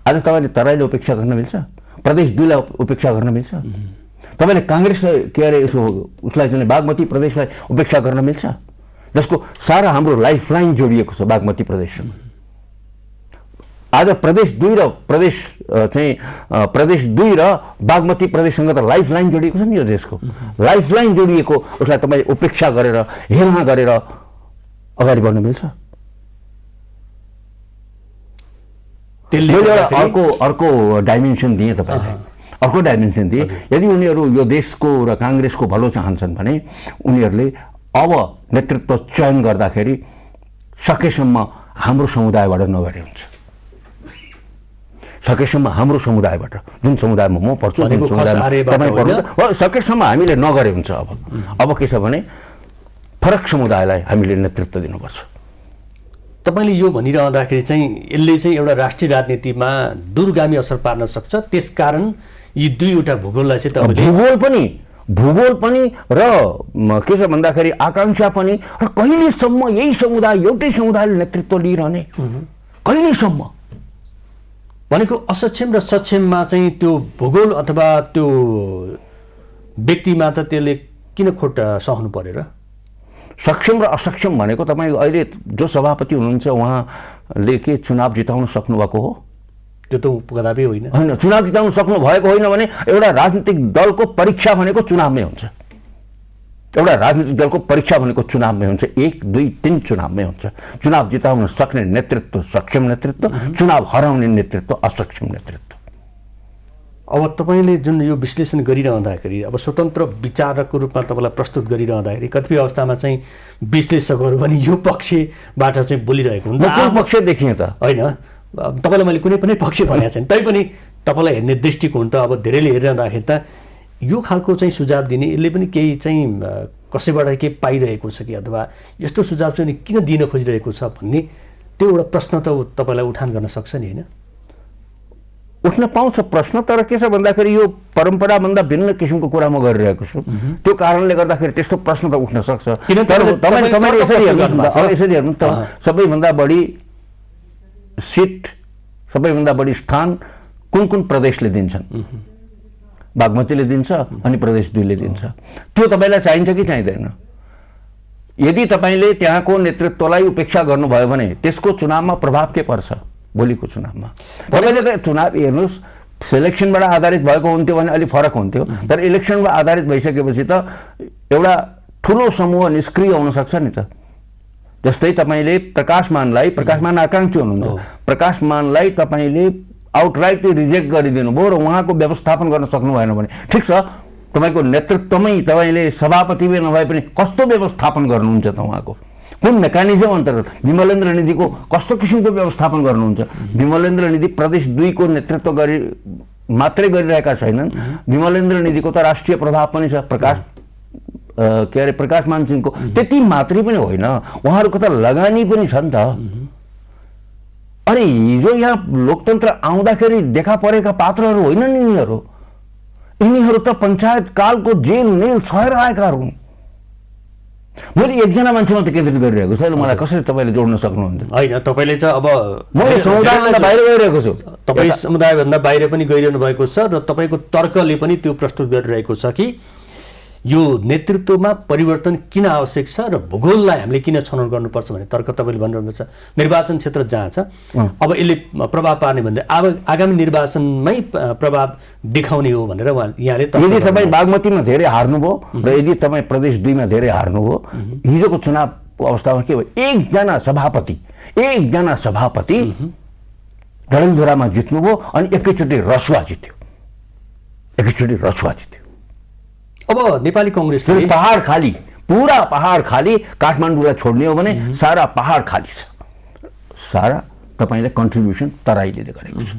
आज तपाईँले तराईलाई उपेक्षा गर्न मिल्छ? प्रदेश 2 लाई उपेक्षा गर्न मिल्छ? तपाईँले काङ्ग्रेस के अरे उसलाई चाहिँ बागमती प्रदेशलाई उपेक्षा गर्न मिल्छ? जसको सारा हाम्रो लाइफलाइन जोडिएको छ बागमती प्रदेशसँग। आज प्रदेश 2 र बागमती प्रदेशसँग त लाइफलाइन जोडिएको छ नि यो देशको। लाइफलाइन जोडिएको उसलाई तपाईँ उपेक्षा गरेर हेरना गरेर अगाडि बढ्न मिल्छ? अर्को डाइमेन्सन दिएँ तपाईँलाई, अर्को डाइमेन्सन दिए। यदि उनीहरू यो देशको र काङ्ग्रेसको भलो चाहन्छन् भने उनीहरूले अब नेतृत्व चयन गर्दाखेरि सकेसम्म हाम्रो समुदायबाट नगरे हुन्छ। सकेसम्म हाम्रो समुदायबाट, जुन समुदायमा म पर्छु, जुन समुदायमा तपाईँ पर्नुहुन्छ, सकेसम्म हामीले नगरे हुन्छ। अब के छ भने फरक समुदायलाई हामीले नेतृत्व दिनुपर्छ। तपाईँले यो भनिरहँदाखेरि चाहिँ यसले चाहिँ एउटा राष्ट्रिय राजनीतिमा दूरगामी असर पार्न सक्छ। त्यसकारण यी दुईवटा भूगोललाई चाहिँ तपाईँले भूगोल पनि र के छ भन्दाखेरि आकाङ्क्षा पनि, र कहिलेसम्म यही समुदाय, एउटै समुदायले नेतृत्व लिइरहने, कहिलेसम्म? भनेको असक्षम र सक्षममा चाहिँ त्यो भूगोल अथवा त्यो व्यक्तिमा त त्यसले किन खोट सहनु पर्यो र? सक्षम र असक्षम भनेको तपाईँ अहिले जो सभापति हुनुहुन्छ उहाँले के चुनाव जिताउन सक्नुभएको हो? त्यो त कदापि होइन। चुनाव जिताउन सक्नु भएको होइन भने एउटा राजनीतिक दलको परीक्षा भनेको चुनावमै हुन्छ। एउटा राजनीतिक दलको परीक्षा भनेको चुनावमै हुन्छ। 1, 2, 3 चुनावमै हुन्छ। चुनाव जिताउन सक्ने नेतृत्व सक्षम नेतृत्व, चुनाव हराउने नेतृत्व असक्षम नेतृत्व। अब तपाईँले जुन यो विश्लेषण गरिरहँदाखेरि, अब स्वतन्त्र विचारकको रूपमा तपाईँलाई प्रस्तुत गरिरहँदाखेरि कतिपय अवस्थामा चाहिँ विश्लेषकहरू पनि यो पक्षबाट चाहिँ बोलिरहेको हुन्छ। कुन पक्ष देखिए त? होइन, तपाईँलाई मैले कुनै पनि पक्ष भनेको छैन, तैपनि तपाईँलाई हेर्ने दृष्टिकोण त अब धेरैले हेरिरहँदाखेरि त यो खालको चाहिँ सुझाव दिने, यसले पनि केही चाहिँ कसैबाट केही पाइरहेको छ कि, अथवा यस्तो सुझाव चाहिँ किन दिन खोजिरहेको छ भन्ने त्यो एउटा प्रश्न त तपाईँलाई उठान गर्न सक्छ नि, होइन? उठ्न पाउँछ प्रश्न, तर के छ भन्दाखेरि यो परम्पराभन्दा भिन्न किसिमको कुरा म गरिरहेको छु। त्यो कारणले गर्दाखेरि त्यस्तो प्रश्न त उठ्न सक्छ। तपाईँले यसरी हेर्नु त, सबैभन्दा बढी सिट, सबैभन्दा बढी स्थान कुन कुन प्रदेशले दिन्छन्? बागमतीले दिन्छ अनि प्रदेश 2 ले दिन्छ। त्यो तपाईँलाई चाहिन्छ कि चाहिँदैन? यदि तपाईँले त्यहाँको नेतृत्वलाई उपेक्षा गर्नुभयो भने त्यसको चुनावमा प्रभाव के पर्छ? भोलिको चुनावमा तपाईँले त चुनाव हेर्नुहोस्, सेलेक्सनबाट आधारित भएको हुन्थ्यो भने अलिक फरक हुन्थ्यो, तर इलेक्सनमा आधारित भइसकेपछि त एउटा ठुलो समूह निष्क्रिय हुन सक्छ नि त। जस्तै तपाईँले प्रकाशमान आकाङ्क्षी हुनुहुन्छ, प्रकाशमानलाई तपाईँले आउटराइटली रिजेक्ट गरिदिनु भयो र उहाँको व्यवस्थापन गर्न सक्नु भएन भने ठिक छ, तपाईँको नेतृत्वमै तपाईँले सभापतिमै नभए पनि कस्तो व्यवस्थापन गर्नुहुन्छ त उहाँको, कुन मेकानिजम अन्तर्गत विमलेन्द्र निधिको कस्तो किसिमको व्यवस्थापन गर्नुहुन्छ। विमलेन्द्र निधि प्रदेश 2 को नेतृत्व गरी मात्रै गरिरहेका छैनन्, विमलेन्द्र निधिको त राष्ट्रिय प्रभाव पनि छ, प्रकाशमान सिंहको त्यति मात्रै पनि होइन, उहाँहरूको त लगानी पनि छ नि त। अरे हिजो यहाँ लोकतन्त्र आउँदाखेरि देखा परेका पात्रहरू होइनन् यिनीहरू त पञ्चायत कालको जेल नेल सहेर आएकाहरू हुन्। मैले एकजना मान्छेमा त केन्द्रित गरिरहेको छु, मलाई कसरी तपाईँले जोड्न सक्नुहुन्छ? होइन, तपाईँले चाहिँ अब मैले समुदायभन्दा बाहिर गइरहेको छु, तपाईँ समुदायभन्दा बाहिर पनि गइरहनु भएको छ र तपाईँको तर्कले पनि त्यो प्रस्तुत गरिरहेको छ कि यो नेतृत्वमा परिवर्तन किन आवश्यक छ र भूगोललाई हामीले किन छनौट गर्नुपर्छ भन्ने तर्क तपाईँले भनिरहनु छ। निर्वाचन क्षेत्र जहाँ छ अब यसले प्रभाव पार्ने भन्दा अब आगामी निर्वाचनमै प्रभाव देखाउने हो भनेर यहाँले यदि तपाईँ बागमतीमा धेरै हार्नुभयो र यदि तपाईँ प्रदेश 2 मा धेरै हार्नुभयो, हिजोको चुनावको अवस्थामा के भयो, एकजना सभापति डडेलधुरामा जित्नुभयो अनि एकैचोटि रसुवा जित्यो। अब नेपाली कांग्रेस पहाड खाली, पूरा पहाड खाली, काठमाडौँलाई छोड्ने हो भने सारा पहाड खाली छ। सारा तपाईले कन्ट्रिब्युसन तराईले गरेको छ।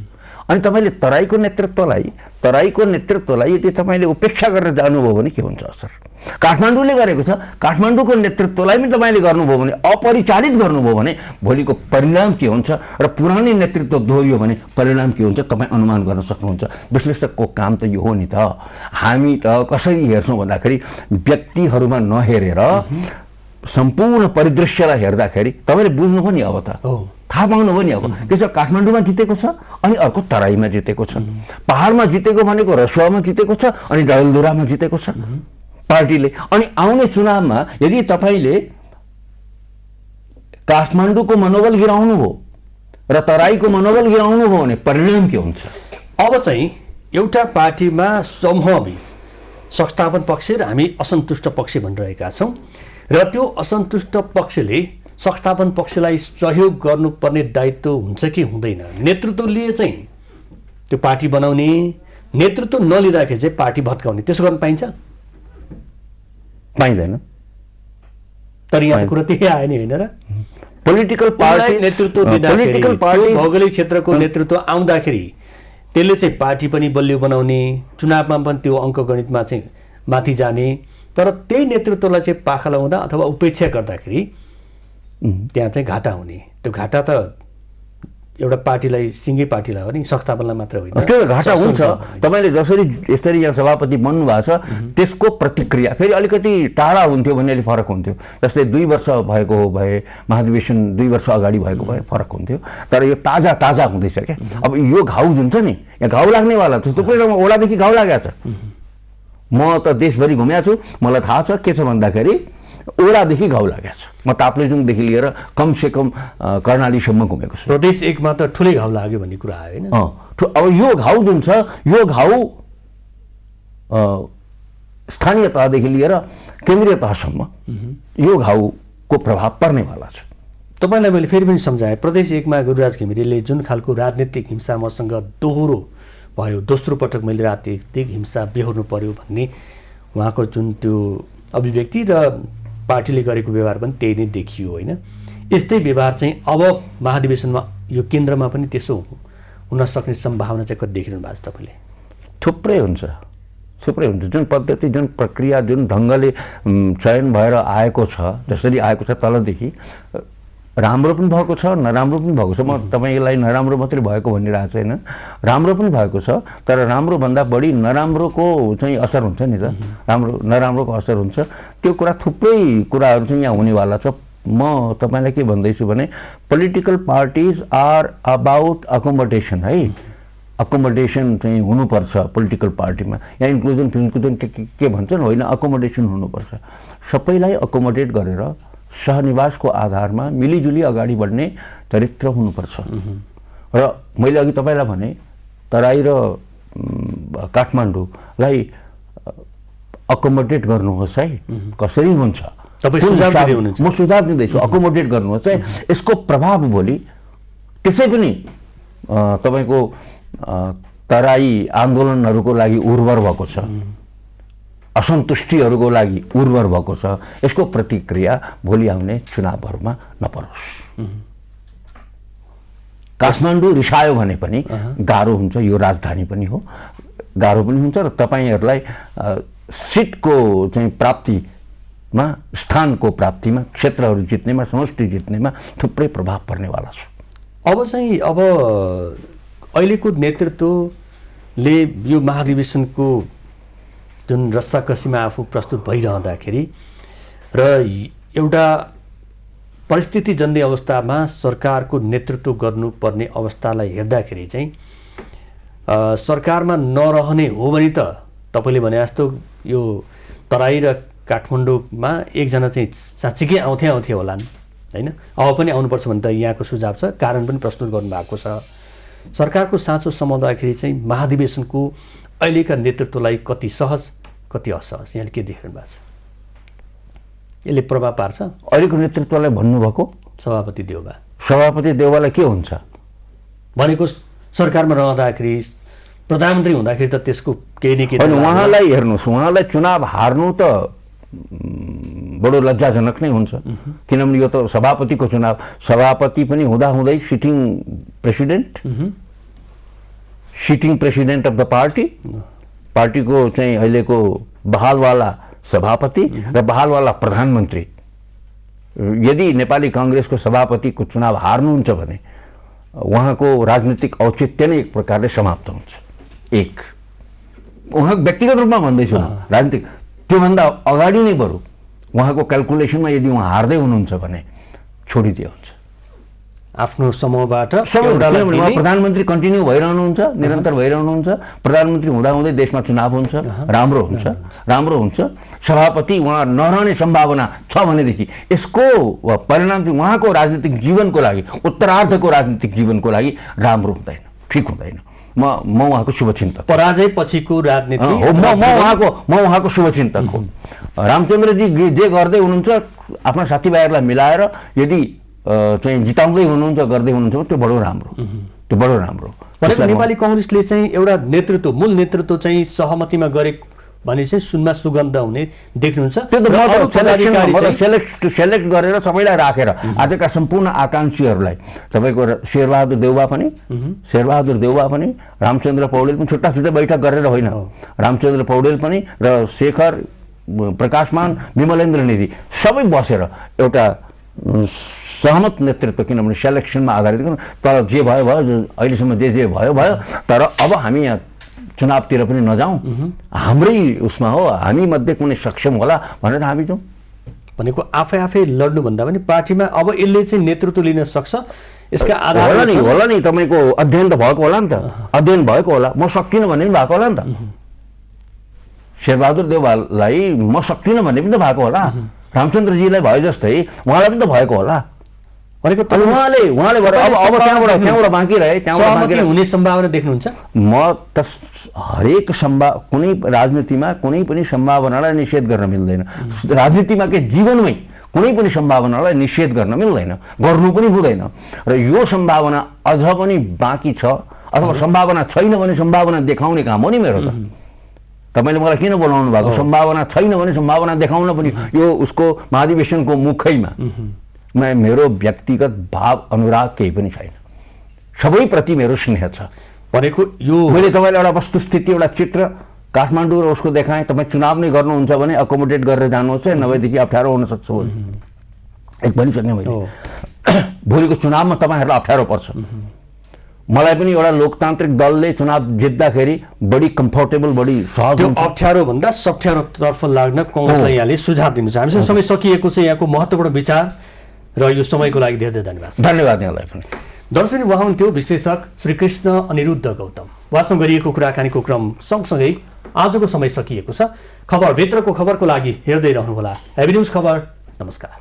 अनि तपाईले तराईको नेतृत्वलाई यदि तपाईले उपेक्षा गरेर जानुभयो भने के हुन्छ असर? काठमाडौँले गरेको छ, काठमाडौँको नेतृत्वलाई पनि तपाईले गर्नुभयो भने, अपरिचालित गर्नुभयो भने भोलिको परिणाम के हुन्छ र पुरानै नेतृत्व दोहोरियो भने परिणाम के हुन्छ तपाईँ अनुमान गर्न सक्नुहुन्छ। विश्लेषकको काम त यो हो नि त। हामी त कसरी हेर्छौँ भन्दाखेरि व्यक्तिहरूमा नहेरेर सम्पूर्ण परिदृश्यलाई हेर्दाखेरि तपाईले बुझ्नु पनि अब त थाहा पाउनु पनि अब के छ, काठमाडौँमा जितेको छ अनि अर्को तराईमा जितेको छ, पहाडमा जितेको भनेको रसुवामा जितेको छ अनि डडेलधुरामा जितेको छ पार्टीले। अनि आउने चुनावमा यदि तपाईले काठमाडौँको मनोबल गिराउनु हो र तराईको मनोबल गिराउनु हो भने परिणाम के हुन्छ? अब चाहिँ एउटा पार्टीमा समूहबीच संस्थापन पक्ष र हामी असन्तुष्ट पक्ष भनिरहेका छौँ र त्यो असन्तुष्ट पक्षले संस्थापन पक्षलाई सहयोग गर्नुपर्ने दायित्व हुन्छ कि हुँदैन? नेतृत्वले चाहिँ त्यो पार्टी बनाउने, नेतृत्व नलिँदाखेरि चाहिँ पार्टी भत्काउने, त्यसो गर्न पाइन्छ? पाइँदैन। तर यहाँ कुरा त्यही आयो नि, होइन र? पोलिटिकल पार्टी नेतृत्व दिँदाखेरि, भौगोलिक क्षेत्रको नेतृत्व आउँदाखेरि त्यसले चाहिँ पार्टी पनि बलियो बनाउने, चुनावमा पनि त्यो अङ्कगणितमा चाहिँ माथि जाने, तर त्यही नेतृत्वलाई चाहिँ पाखा लगाउँदा अथवा उपेक्षा गर्दाखेरि त्यहाँ चाहिँ घाटा हुने। त्यो घाटा त एउटा पार्टीलाई, सिङ्गै पार्टीलाई हो नि, संस्थापनलाई मात्र होइन। त्यो घाटा हुन्छ। तपाईँले जसरी यसरी यहाँ सभापति बन्नु भएको छ त्यसको प्रतिक्रिया फेरि अलिकति टाढा हुन्थ्यो भने अलि फरक हुन्थ्यो। जस्तै 2 वर्ष भएको भए, महाधिवेशन 2 वर्ष अगाडि भएको भए फरक हुन्थ्यो। तर यो ताजा हुँदैछ क्या। अब यो घाउ जुन छ नि, यहाँ घाउ लाग्नेवाला छ। थुप्रै ठाउँमा ओडादेखि घाउ लागेको छ। म त देशभरि घुमेको छु, मलाई थाहा छ के छ भन्दाखेरि ओडादेखि घाउ लागेको छ। म ताप्लेजुङदेखि लिएर कमसेकम कर्णालीसम्म घुमेको छु। प्रदेश 1 मा त ठुलै घाउ लाग्यो भन्ने कुरा आयो होइन? अब यो घाउ जुन छ, यो घाउ स्थानीय तहदेखि लिएर केन्द्रीय तहसम्म यो घाउको प्रभाव पर्नेवाला छ। तपाईँलाई मैले फेरि पनि सम्झाएँ, प्रदेश 1 मा गुरुराज घिमिरेले जुन खालको राजनीतिक हिंसा मसँग दोहोरो भयो, दोस्रो पटक मैले राजनीतिक हिंसा बेहोर्नु पर्यो भन्ने उहाँको जुन त्यो अभिव्यक्ति र पार्टीले गरेको व्यवहार पनि त्यही नै देखियो होइन? यस्तै व्यवहार चाहिँ अब महाधिवेशनमा यो केन्द्रमा पनि त्यसो हुन सक्ने सम्भावना चाहिँ कति देखिरहनु भएको छ तपाईँले? थुप्रै हुन्छ। जुन पद्धति, जुन प्रक्रिया, जुन ढङ्गले चयन भएर आएको छ, जसरी आएको छ तलदेखि, राम्रो पनि भएको छ, नराम्रो पनि भएको छ। म तपाईँलाई नराम्रो मात्रै भएको भनिरहेको छैन, राम्रो पनि भएको छ। तर राम्रोभन्दा बढी नराम्रोको चाहिँ असर हुन्छ नि त, नराम्रोको असर हुन्छ। त्यो कुरा, थुप्रै कुराहरू चाहिँ यहाँ हुनेवाला छ। म तपाईँलाई के भन्दैछु भने political parties are about accommodation है। अकोमोडेसन चाहिँ हुनुपर्छ पोलिटिकल पार्टीमा। यहाँ इन्क्लुजन के भन्छन्, होइन, अकोमोडेसन हुनुपर्छ। सबैलाई अकोमोडेट गरेर सहनिवासको आधारमा मिलिजुली अगाडि बढ्ने चरित्र हुनुपर्छ। र मैले अघि तपाईँलाई भने तराई र काठमाडौँलाई अकोमोडेट गर्नुहोस् है, कसरी हुन्छ तपाईँ कुन सुझाव हिसाब- दिँदै हुनुहुन्छ। म सुझाव दिँदैछु अकोमोडेट गर्नुहोस् चाहिँ यसको प्रभाव भोलि त्यसै पनि तपाईँको तराई आन्दोलनहरूको लागि उर्वर भएको छ, असन्तुष्टिहरूको लागि उर्वर भएको छ। यसको प्रतिक्रिया भोलि आउने चुनावहरूमा नपरोस्। काठमाडौँ रिसायो भने पनि गाह्रो हुन्छ, यो राजधानी पनि हो, गाह्रो पनि हुन्छ र तपाईँहरूलाई सिटको चाहिँ प्राप्तिमा, स्थानको प्राप्तिमा, क्षेत्रहरू जित्नेमा, समष्टि जित्नेमा थुप्रै प्रभाव पर्नेवाला छ। अब अहिलेको नेतृत्वले यो महाधिवेशनको जुन रस्साकसीमा आफू प्रस्तुत भइरहँदाखेरि र एउटा परिस्थितिजन्य अवस्थामा सरकारको नेतृत्व गर्नुपर्ने अवस्थालाई हेर्दाखेरि चाहिँ सरकारमा नरहने हो भने त तपाईँले भने जस्तो यो तराई र काठमाडौँमा एकजना चाहिँ साँच्चीकै आउँथे होलान् होइन, अब पनि आउनुपर्छ भने त यहाँको सुझाव छ, कारण पनि प्रस्तुत गर्नुभएको छ। सरकारको साँचो सम्झाउँदाखेरि चाहिँ महाधिवेशनको अहिलेका नेतृत्वलाई कति सहज कति असहज यहाँले के देखिरहनु भएको छ? यसले प्रभाव पार्छ? अहिलेको नेतृत्वलाई भन्नुभएको सभापति देउवालाई के हुन्छ भनेको सरकारमा रहँदाखेरि प्रधानमन्त्री हुँदाखेरि त त्यसको केही न केही होइन। उहाँलाई हेर्नुहोस्, उहाँलाई चुनाव हार्नु त बडो लज्जाजनक नै हुन्छ, किनभने यो त सभापतिको चुनाव, सभापति पनि हुँदाहुँदै सिटिङ प्रेसिडेन्ट अफ द पार्टीको चाहिँ अहिलेको बहालवाला सभापति र बहालवाला प्रधानमन्त्री यदि नेपाली काङ्ग्रेसको सभापतिको चुनाव हार्नुहुन्छ भने उहाँको राजनीतिक औचित्य नै एक प्रकारले समाप्त हुन्छ। एक उहाँ व्यक्तिगत रूपमा भन्दैछु, राजनीतिक त्योभन्दा अगाडि नै बरु उहाँको क्यालकुलेसनमा यदि उहाँ हार्दै हुनुहुन्छ भने छोडिदिए हुन्छ आफ्नो समूहबाट। प्रधानमन्त्री कन्टिन्यू भइरहनुहुन्छ, निरन्तर भइरहनुहुन्छ, प्रधानमन्त्री हुँदाहुँदै देशमा चुनाव हुन्छ, राम्रो हुन्छ। सभापति उहाँ नरहने सम्भावना छ भनेदेखि यसको परिणाम चाहिँ उहाँको राजनीतिक जीवनको लागि, उत्तरार्धको राजनीतिक जीवनको लागि राम्रो हुँदैन, ठिक हुँदैन। म उहाँको शुभचिन्तक, पराजय पछिको राजनीति म उहाँको शुभचिन्तक हो। रामचन्द्रजी जे गर्दै हुनुहुन्छ आफ्ना साथीभाइहरूलाई मिलाएर यदि चाहिँ जिताउँदै हुनुहुन्छ, गर्दै हुनुहुन्छ त्यो बडो राम्रो। भनेको नेपाली काङ्ग्रेसले चाहिँ एउटा मूल नेतृत्व चाहिँ सहमतिमा गरे भने चाहिँ सुनमा सुगन्ध हुने देख्नुहुन्छ। त्यो त सेलेक्ट गरेर सबैलाई राखेर आजका सम्पूर्ण आकाङ्क्षीहरूलाई, तपाईँको शेरबहादुर देउवा पनि रामचन्द्र पौडेल पनि छुट्टा बैठक गरेर होइन, रामचन्द्र पौडेल पनि र शेखर प्रकाशमान विमलेन्द्र निधि सबै बसेर एउटा सहमत नेतृत्व, किनभने सेलेक्सनमा आधारित तर जे भयो अहिलेसम्म जे भयो, तर अब हामी यहाँ चुनावतिर पनि नजाउँ, हाम्रै उसमा हो, हामी मध्ये कुनै सक्षम होला भनेर हामी जाउँ भनेको आफै लड्नुभन्दा पनि पार्टीमा अब यसले चाहिँ नेतृत्व लिन सक्छ। यसका आधार होला नि तपाईँको अध्ययन त भएको होला नि त, अध्ययन भएको होला, म सक्दिनँ भन्ने पनि भएको होला नि त। शेरबहादुर देउवालाई म सक्दिनँ भन्ने पनि त भएको होला, रामचन्द्रजीलाई भयो जस्तै उहाँलाई पनि त भएको होला भनेको उहाँले अब त्यहाँबाट बाँकी रहे, त्यहाँबाट हुने सम्भावना देख्नुहुन्छ? म त हरेक कुनै राजनीतिमा कुनै पनि सम्भावनालाई निषेध गर्न मिल्दैन, राजनीतिमा के जीवनमै कुनै पनि सम्भावनालाई निषेध गर्न मिल्दैन, गर्नु पनि हुँदैन। र यो सम्भावना अझ पनि बाँकी छ, अथवा सम्भावना छैन भने सम्भावना देखाउने काम हो नि मेरो त। तपाईँले मलाई किन बोलाउनु भएको? सम्भावना छैन भने सम्भावना देखाउन पनि यो उसको महाधिवेशनको मुखैमा मेरो व्यक्तिगत भाव अनुराग केही पनि छैन, सबैप्रति मेरो स्नेह छ। भनेको यो मैले तपाईँलाई एउटा वस्तुस्थिति, एउटा चित्र काठमाडौँ र उसको देखाएँ। तपाईँ चुनाव नै गर्नुहुन्छ भने अकोमोडेट गरेर जानुहोस् है, नभएदेखि अप्ठ्यारो हुनसक्छ। एक भनिसकेँ मैले, भोलिको चुनावमा तपाईँहरूलाई अप्ठ्यारो पर्छ। मलाई पनि एउटा लोकतान्त्रिक दलले चुनाव जित्दाखेरि बढी कम्फर्टेबल, बढी सहज हुन्छ। अप्ठ्यारो भन्दा सप्ठ्यारोतर्फ लाग्न काङ्ग्रेसलाई यहाँले सुझाव दिनुहुन्छ। हामीसँग समय सकिएको छ, यहाँको महत्त्वपूर्ण विचार र यो समयको लागि धेरै धन्यवाद। धन्यवाद यहाँलाई पनि। दर्शक उहाँ हुनुहुन्थ्यो विश्लेषक श्री कृष्ण अनिरुद्ध गौतम। उहाँसँग गरिएको कुराकानीको क्रम सँगसँगै आजको समय सकिएको छ। खबरभित्रको खबरको लागि हेर्दै रहनुहोला एबी न्युज खबर। नमस्कार।